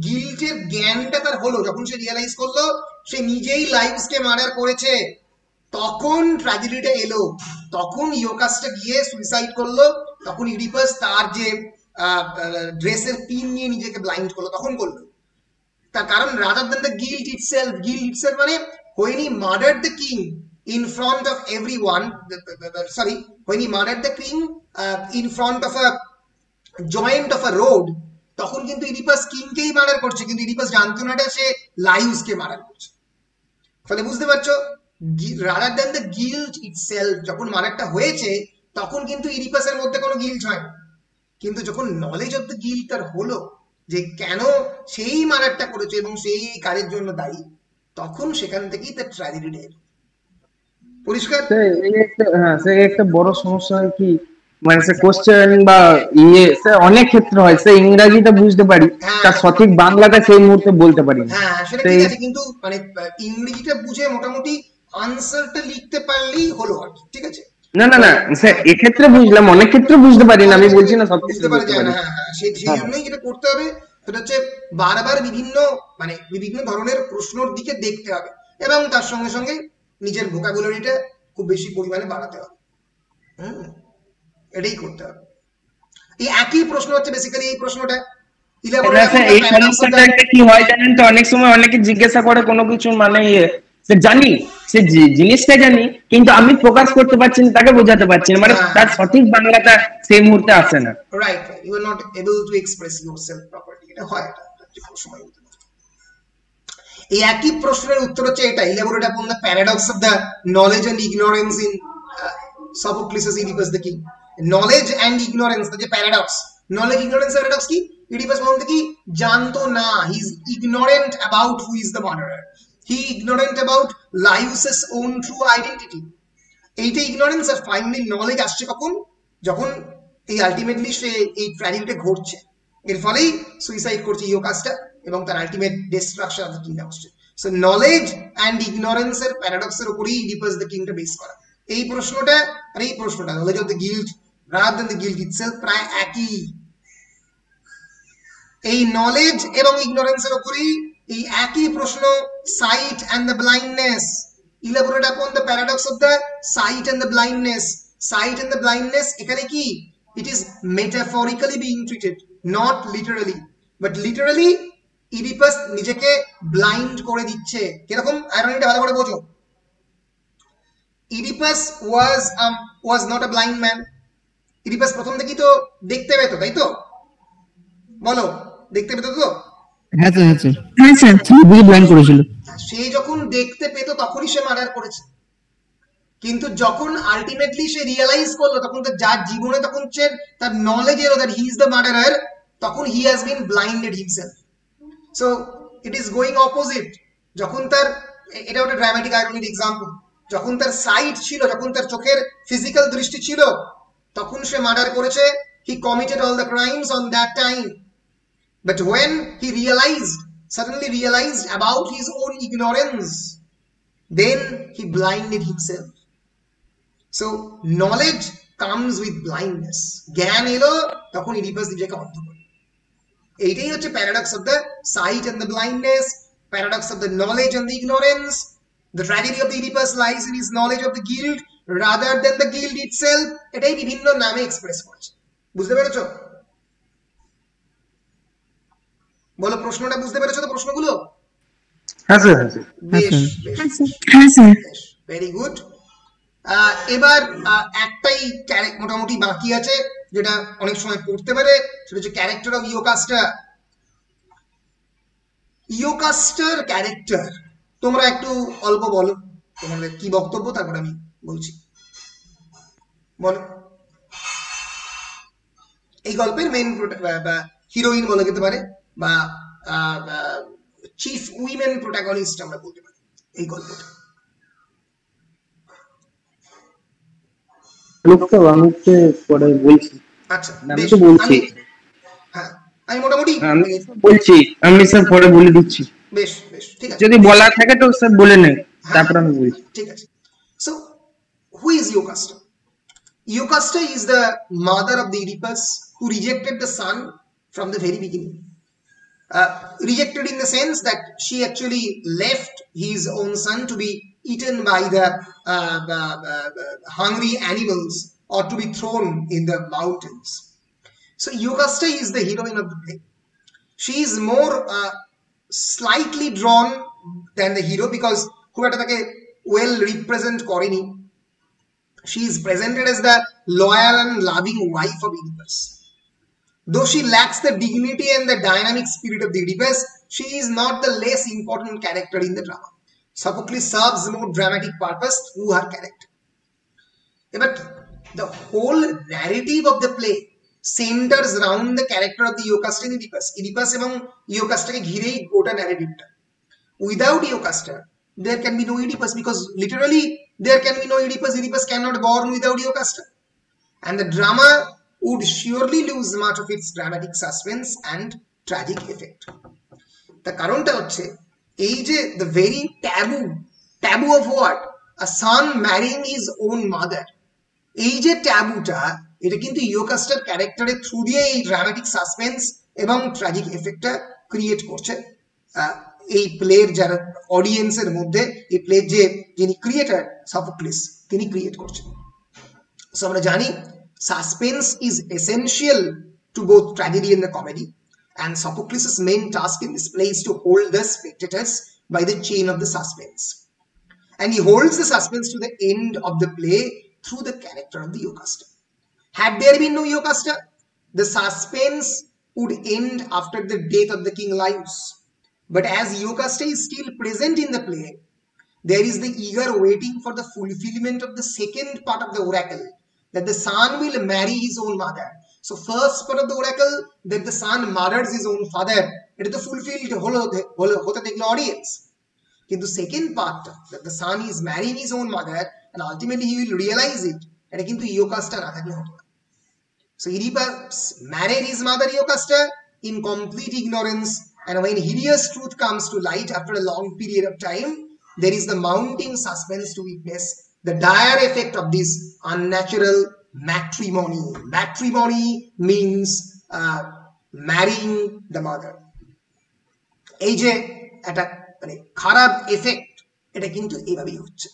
Speaker 1: গিল্টের জ্ঞানটা তার হলো, যখন সে রিয়েলাইজ করলো সে নিজেই লাইভসকে মার্ডার করেছে, তখন ট্র্যাজেডিটা এলো। তখন ইয়োকাসটা গিয়ে সুইসাইড করলো, তখন ইডিপাস তার যে ড্রেসের পিন নিয়ে নিজেকে ব্লাইন্ড করলো, তখন করলো। তার কারণ rather than the guilt itself মানে when he murdered the king in front of everyone, when he murdered the king in front of a joint of a road, তখন কিন্তু ইডিপাস কিংকেই মার্ডার করছে, কিন্তু ইডিপাস জানতো না সে লাইউসকে মার্ডার করছে। ফলে বুঝতে পারছো, rather than the guilt itself, যখন মার্ডারটা হয়েছে তখন কিন্তু ইডিপাসের মধ্যে কোনো গিল্ট হয়, কিন্তু যখন নলেজ অফ দ্য গিল্ট তার হলো যে কেন সেই মার্ডারটা করেছে এবং সেই কাজের জন্য দায়ী, তখন সেখান থেকেই তার ট্র্যাজেডিটা এলো। পরিষ্কার?
Speaker 2: হ্যাঁ, সে একটা বড় সমস্যা হয় কি, মানে সে কোশ্চেন বা অনেক ক্ষেত্রে হয় সে ইংরেজিটা বুঝতে পারি, তার সঠিক বাংলাটা সেই মুহূর্তে বলতে পারি না।
Speaker 1: হ্যাঁ সেটা ঠিক আছে, কিন্তু মানে ইংরেজিটা বুঝে মোটামুটি আনসারটা লিখতে পারলেই হলো আর কি, ঠিক আছে?
Speaker 2: না না না স্যার, এক্ষেত্রে বুঝলাম, অনেক ক্ষেত্রে বুঝতে পারি না, আমি বলছি না সব
Speaker 1: বুঝতে পারা যায় না। হ্যাঁ, সেই জন্যই যেটা করতে হবে সেটা হচ্ছে বারবার বিভিন্ন ধরনের প্রশ্নের দিকে দেখতে হবে এবং তার সঙ্গে সঙ্গে নিজের ভোকাবুলারিটা খুব বেশি পরিমাণে বাড়াতে হবে। এটাই করতে হবে। এই একই প্রশ্ন হচ্ছে বেসিক্যালি এই প্রশ্নটা Elaborate upon the
Speaker 2: এই
Speaker 1: paradox of
Speaker 2: সমস্যাটা
Speaker 1: the
Speaker 2: একটা কি হয় জানেন তো, অনেক সময় অনেকে জিজ্ঞাসা করে কোনো কিছু মানে সে জানি, সে জিনিসটা জানি, কিন্তু আমি প্রকাশ করতে পারছি না, তাকে বোঝাতে পারছি না, মানে তার সঠিক বাংলাটা সেই মুহূর্তে আসে না।
Speaker 1: right, you are not able to express yourself properly, এটা হয়, এটা সময় হতে পারে। এই একই প্রশ্নের উত্তর হচ্ছে এটা, elaborate upon the paradox of the knowledge and ignorance in Sophocles' Oedipus the King. Knowledge and ignorance, the paradox, knowledge ignorance paradox কি, Oedipus বলতে কি জানতো না, he is ignorant about who is the murderer, he ignorant about Laius's own true identity. এইটা ignorance আর finally knowledge আসছে কখন, যখন এই আলটিমেটলি সে এই ট্র্যাজেডিটা ঘটছে, এর ফলেই সুইসাইড করছে ইয়োকাস্টা এবং তার ultimate destruction of the kingdom আসছে। সো নলেজ অ্যান্ড ইগনোরেন্স এর প্যারাডক্সের উপরেই ইডিপাস দ্য কিংটা বেস করা। এই প্রশ্নটা আর এই প্রশ্নটা, knowledge of the guilt rather than the guilt itself, প্রায় একই। এই নলেজ এবং ইগনোরেন্সের উপরেই এই একই প্রশ্ন sight and the blindness, elaborate upon the paradox of the sight and the blindness. Sight and the blindness এখানে কি, it is metaphorically being treated, not literally, but literally Oedipus নিজেকে ব্লাইন্ড করে দিচ্ছে। কিরকম আইরনিটা ভালো করে বোঝো। Oedipus was not a blind man. Oedipus প্রথম থেকেই তো দেখতে পেত, তাই তো? বলো, দেখতে পেত তো?
Speaker 3: হ্যাঁ স্যার, হ্যাঁ স্যার, হ্যাঁ স্যার, বুঝে ব্লাইন্ড করেছিল।
Speaker 1: সে যখন দেখতে পেত তখনই সে মার্ডার করেছে, কিন্তু যখন আলটিমেটলি সে রিয়েলাইজ করলো, তখন তো যার জীবনে তখন তার নলেজ এলো that he is the murderer, তখন he has been blinded himself. So it is going opposite. যখন তার, এটা একটা ড্রামাটিক আইরনির এক্সাম্পল, যখন তার সাইট ছিল, যখন তার চোখের ফিজিক্যাল দৃষ্টি ছিল, তখন সে মার্ডার করেছে, he committed all the crimes on that time. But when he suddenly realized about his own ignorance, then he blinded himself. So knowledge comes with blindness. জ্ঞান এলো তখন ইডিপাস নিজেকে অন্ধ করে। এইটাই হচ্ছে paradox of the sight and the blindness, paradox of the knowledge and the ignorance. The tragedy of the Oedipus lies in his knowledge of the guilt rather than the guilt itself. এটাই বিভিন্ন নামে express করছে। বুঝতে পেরেছো? বলো, প্রশ্নটা বুঝতে পেরেছো তো প্রশ্নগুলো?
Speaker 2: হ্যাঁ স্যার,
Speaker 1: বেশ,
Speaker 4: হ্যাঁ স্যার,
Speaker 1: ভেরি গুড। এবার একটাই মোটামুটি বাকি আছে যেটা অনেক সময় পড়তে পারে, সেটা হচ্ছে ক্যারেক্টার অফ ইয়োকাস্টা। ইয়োকাস্টার ক্যারেক্টার তোমরা একটু অল্প বলো, তোমাদের কি বক্তব্য, তারপর আমি বলছি। বলো, এই গল্পের মেইন হিরোইন বলা যেতে পারে, বা চিফ উইমেন প্রোটাগনিস্ট আমরা বলতে পারি এই গল্পটা।
Speaker 2: আমি পরে বলছি।
Speaker 1: আচ্ছা,
Speaker 2: আমি তো বলছি,
Speaker 1: হ্যাঁ আমি মোটামুটি
Speaker 2: বলছি, আমি স্যার পরে বলে দিচ্ছি।
Speaker 1: বেশ বেশ, ঠিক আছে,
Speaker 2: যদি বলা থাকে তো স্যার বলে নেন, তারপর আমি বলছি।
Speaker 1: ঠিক আছে। So who is Iocasta? Iocasta is the mother of the Oedipus who rejected the son from the very beginning. Rejected in the sense that she actually left his own son to be eaten by the hungry animals or to be thrown in the mountains. So Iocasta is the heroine of the play. She is more slightly drawn than the hero because খুব একটা তাকে well represent করেনি। She is presented as the loyal and loving wife of Oedipus. Though she lacks the dignity and the dynamic spirit of the Oedipus, she is not the less important character in the drama. Sophocles serves more dramatic purpose through her character. But the whole narrative of the play centers around the character of the Iocasta and Oedipus. Oedipus এবং ইয়োকাস্টাকে ঘিরেই গোটা ন্যারেটিভটা। Without Iocasta, there can be no Oedipus, because literally there can be no Oedipus. Oedipus cannot born without Iocasta, and the drama would surely lose much of its dramatic suspense and tragic effect. The কারণটা হচ্ছে এই যে the very taboo of what? A son marrying his own mother. এই যে ট্যাবুটা, এটা কিন্তু ইয়োকাস্টার ক্যারেক্টারের through দিয়ে এই ড্রামাটিক সাসপেন্স এবং ট্র্যাজিক এফেক্টটা ক্রিয়েট করছে এই প্লের যারা অডিয়েন্সের মধ্যে, এই প্লের যিনি ক্রিয়েটার সফোক্লিস, তিনি ক্রিয়েট করছেন। সো আমরা জানি suspense is essential to both tragedy and the comedy, And Sophocles' main task in this play is to hold the spectators by the chain of the suspense. And he holds the suspense to the end of the play through the character of the Jocasta. Had there been no Jocasta, the suspense would end after the death of the king Laius. But as Jocasta is still present in the play, there is the eager waiting for the fulfillment of the second part of the oracle, that the son will marry his own mother. So first part of the oracle, that the son murders his own father, it is the fulfilled audience. In the second part, that the son is marrying his own mother and ultimately he will realize it. So Oedipus married his mother Jocasta in complete ignorance, and when hideous truth comes to light after a long period of time, there is the mounting suspense to witness the dire effect of this unnatural matrimony. Matrimony means marrying the mother. এই যে একটা মানে খারাপ effect এটা কিন্তু এভাবেই হচ্ছে।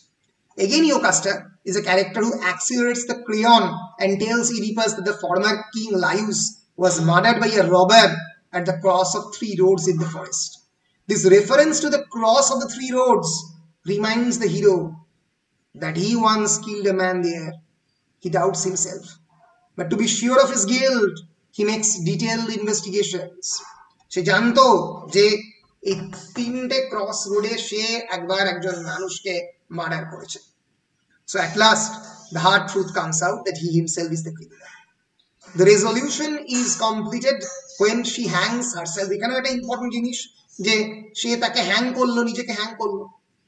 Speaker 1: Again, Jocasta is a character who accelerates the crayon and tells Oedipus that the former king Laius was murdered by a robber at the cross of 3 roads in the forest. This reference to the cross of the 3 roads reminds the hero that he once killed a man there. He doubts himself, but to be sure of his guilt, he makes detailed investigations. সে জানতো যে এই 3টে cross রোডে সে একবার একজন মানুষকে murder করেছে। So at last, the hard truth comes out that he himself is the criminal. The resolution is completed when she hangs herself. এখানে একটা ইম্পর্টেন্ট জিনিস যে সে তাকে হ্যাং করলো, নিজেকে হ্যাং করলো,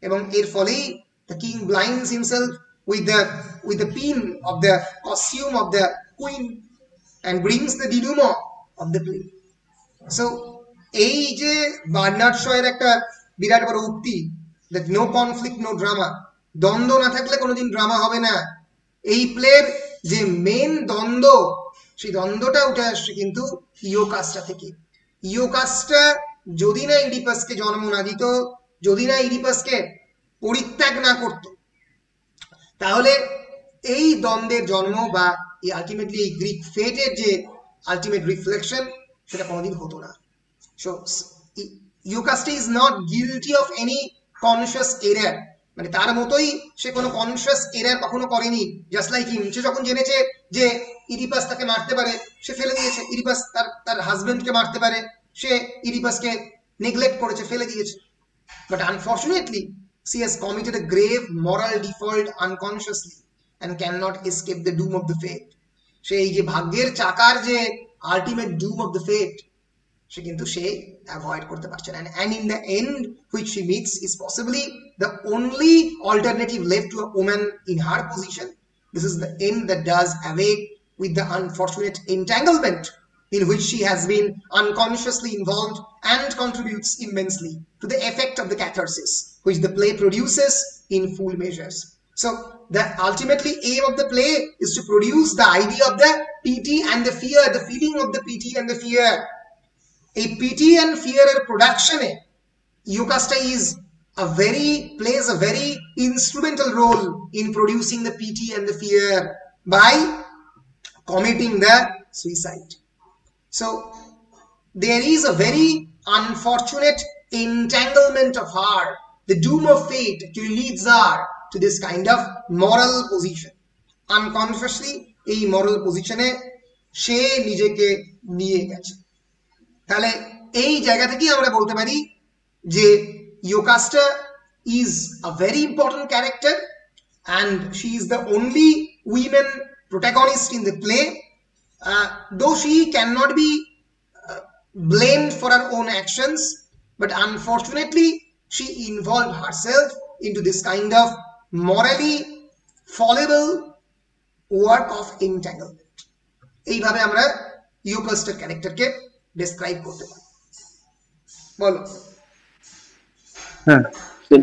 Speaker 1: এবং এর ফলেই the king blinds himself with the pin of the costume of the queen and brings the denouement of the play. So এই যে বার্নার্ড শয়ের একটা বিরাট বড় উক্তি, that no conflict no drama, দ্বন্দ্ব না থাকলে কোনোদিন ড্রামা হবে না। এই প্লের যে মেন দ্বন্দ্ব, সেই দ্বন্দ্বটা উঠে আসছে কিন্তু ইয়োকাস্টা থেকে। ইয়োকাস্টা যদি না ইডিপাসকে জন্ম না দিত, যদি না ইডিপাসকে পরিত্যাগ না করত, তাহলে এই দ্বন্দ্বের জন্ম বা এই আলটিমেটলি এই গ্রিক ফেটের যে আলটিমেট রিফ্লেকশন সেটা কোনোদিন হতো না। So Iocasta is not guilty of any conscious error, মানে তার মতোই সে কোনো কনসিয়াস এরার কখনো করেনি। জাস্ট লাইক হিম, সে যখন জেনেছে যে ইডিপাস তাকে মারতে পারে, সে ফেলে দিয়েছে। ইডিপাস তার হাজবেন্ডকে মারতে পারে, সে ইডিপাসকে নেগলেক্ট করেছে, ফেলে দিয়েছে। But unfortunately she has committed a grave moral default unconsciously and cannot escape the doom of the fate. সে এই যে ভাগ্যের চাকার যে ultimate doom of the fate, সে কিন্তু সে অ্যাভয়েড করতে পারছে না। and in the end which she meets is possibly the only alternative left to a woman in her position. This is the end that does away with the unfortunate entanglement in which she has been unconsciously involved and contributes immensely to the effect of the catharsis which the play produces in full measures. So the ultimately aim of the play is to produce the idea of the pity and the fear, the feeling of the pity and the fear. A pity and fear production, Jocasta plays a very instrumental role in producing the pity and the fear by committing the suicide. So there is a very unfortunate entanglement of her. The doom of fate actually leads her to this kind of moral position. Unconsciously, এই moral position-এ সে নিজেকে নিয়ে গেছে। তাহলে এই জায়গা থেকেই আমরা বলতে পারি যে Jocasta is a very important character and she is the only women protagonist in the play. Though she cannot be blamed for her own actions, but unfortunately she involved herself into this kind of morally fallible work of entanglement. এইভাবে আমরা Jocastaর ক্যারেক্টারকে describe করতে পারি। বলো।
Speaker 2: হ্যাঁ,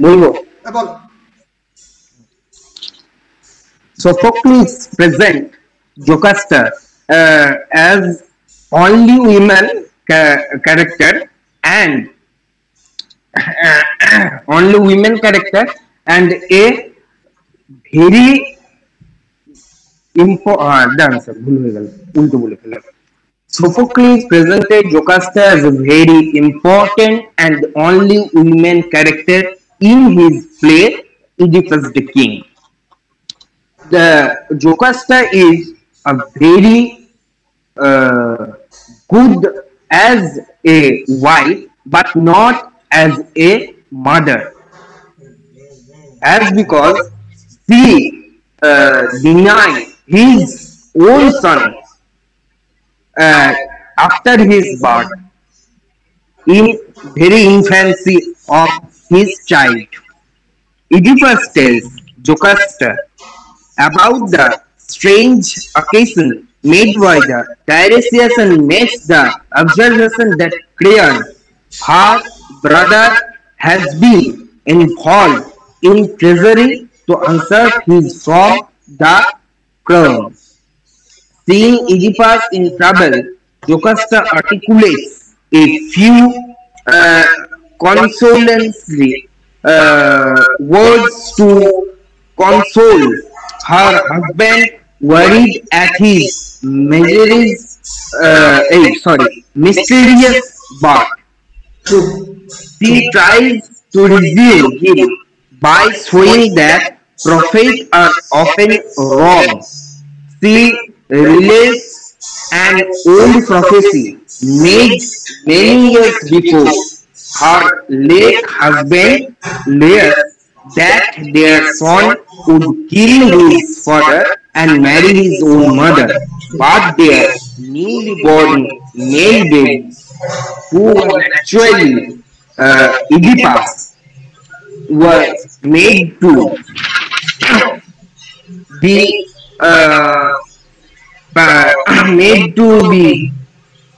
Speaker 2: বলবো।
Speaker 1: বলো।
Speaker 2: Sophocles present Jocasta as only women character and only women character and a very important ভুল হয়ে গেল, উল্টো বলে ফেললাম। Sophocles presented Jocasta as a very important and only woman character in his play Oedipus the King. The Jocasta is a very uh, good as a wife, but not as a mother, as because she denied his own son uh, after his birth in very infancy of his child. Oedipus tells Jocasta about the strange occasion made by the Tiresias and makes the observation that Creon, her brother, has been involved in treachery to usurp his from the crown. Seeing Oedipus in trouble, Jocasta articulates a few uh, consolatory words to console her husband, worried at his mysterious birth.
Speaker 1: True.
Speaker 2: She tries to resume him by showing that prophets are often wrong. She relates an old prophecy made many years before her late husband Lear that their son would kill his father and marry his own mother, but their newly born male baby, who was actually Oedipus, was made to be uh, made to be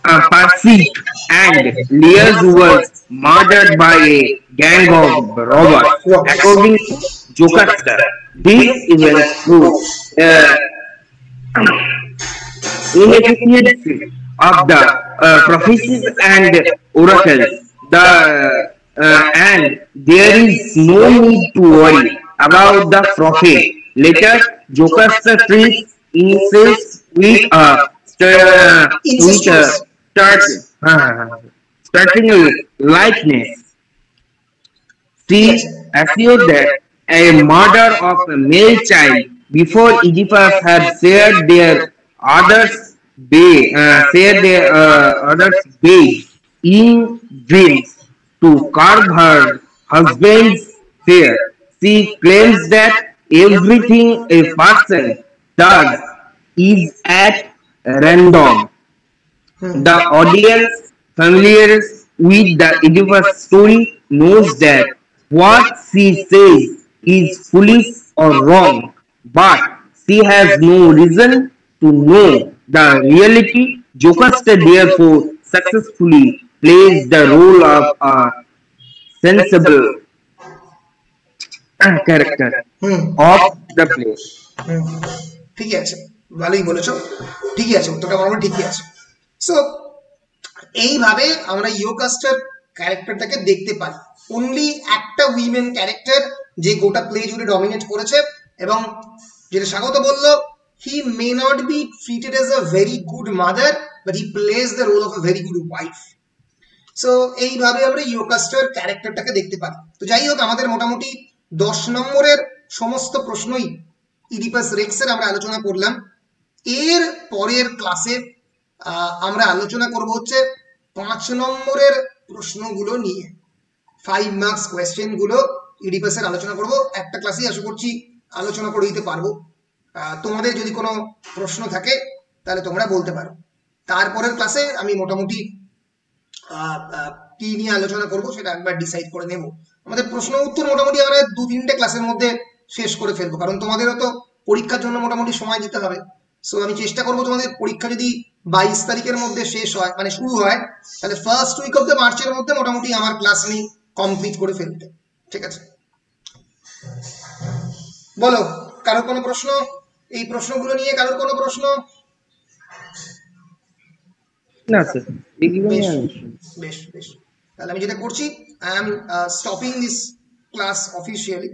Speaker 2: pursued, and Lears was murdered by a gang of robbers. According to Jocasta, these events prove uh, inefficiency of the prophecies and oracles. And there is no need to worry about the prophet. Later, Jocasta treats incest with a
Speaker 1: Incestuous.
Speaker 2: start,
Speaker 1: Yes.
Speaker 2: starting likeness.
Speaker 1: Yes.
Speaker 2: She assured that a murder of a male child before Oedipus had shared their others bed in dreams to carve her husband's fear. She claims that everything a person does is at random. The audience familiar with the Oedipus story knows that what she says is foolish or wrong, but she has no reason to know the reality. Jocasta therefore successfully plays the role of a sensible character
Speaker 1: hmm
Speaker 2: of the play.
Speaker 1: হুম ঠিকই আছে, ভালোই বলেছো, ঠিকই আছে, উত্তরটা আমার ঠিকই আছে। সো এইভাবে আমরা ইয়োকাস্টার ক্যারেক্টারটাকে দেখতে পাই, অনলি একটা উইমেন ক্যারেক্টার যে গোটা প্লে জুড়ে ডমিনেট করেছে, এবং যেটা স্বাগত বললো, he may not be treated as a very good mother, but he plays the role of a very good wife. So এইভাবে আমরা ইয়োকাস্টার ক্যারেক্টারটাকে দেখতে পাই। তো যাই হোক, আমাদের মোটামুটি 10 নম্বরের সমস্ত প্রশ্নই ইডিপাস রেক্সের আমরা আলোচনা করলাম। এর পরের ক্লাসে আমরা আলোচনা করব হচ্ছে 5 নম্বরের প্রশ্নগুলো নিয়ে, 5 মার্কস কোয়েশ্চেন গুলো ইডিপাসের আলোচনা করব। একটা ক্লাসে আশা করছি আলোচনা করে দিতে পারবো। তোমাদের যদি কোনো প্রশ্ন থাকে তাহলে তোমরা বলতে পারো। তারপরের ক্লাসে আমি মোটামুটি কি নিয়ে আলোচনা করব সেটা একবার ডিসাইড করে নেব। আমাদের প্রশ্ন উত্তর মোটামুটি আমরা 2-3টে ক্লাসের মধ্যে শেষ করে ফেলবো, কারণ তোমাদেরও তো পরীক্ষার জন্য মোটামুটি সময় দিতে হবে। সো আমি চেষ্টা করবো তোমাদের পরীক্ষা যদি 22 তারিখের মধ্যে শেষ হয়, মানে শুরু হয়, তাহলে ফার্স্ট উইক অফ দ্য মার্চের মধ্যে মোটামুটি আমার ক্লাস আমি কমপ্লিট করে ফেলতে। ঠিক আছে, বলো কারোর কোনো প্রশ্ন? এই প্রশ্নগুলো নিয়ে কারোর কোনো প্রশ্ন?
Speaker 2: না স্যার,
Speaker 1: বেশ বেশ বেশ, তাহলে আমি যেটা করছি, I am stopping this class officially.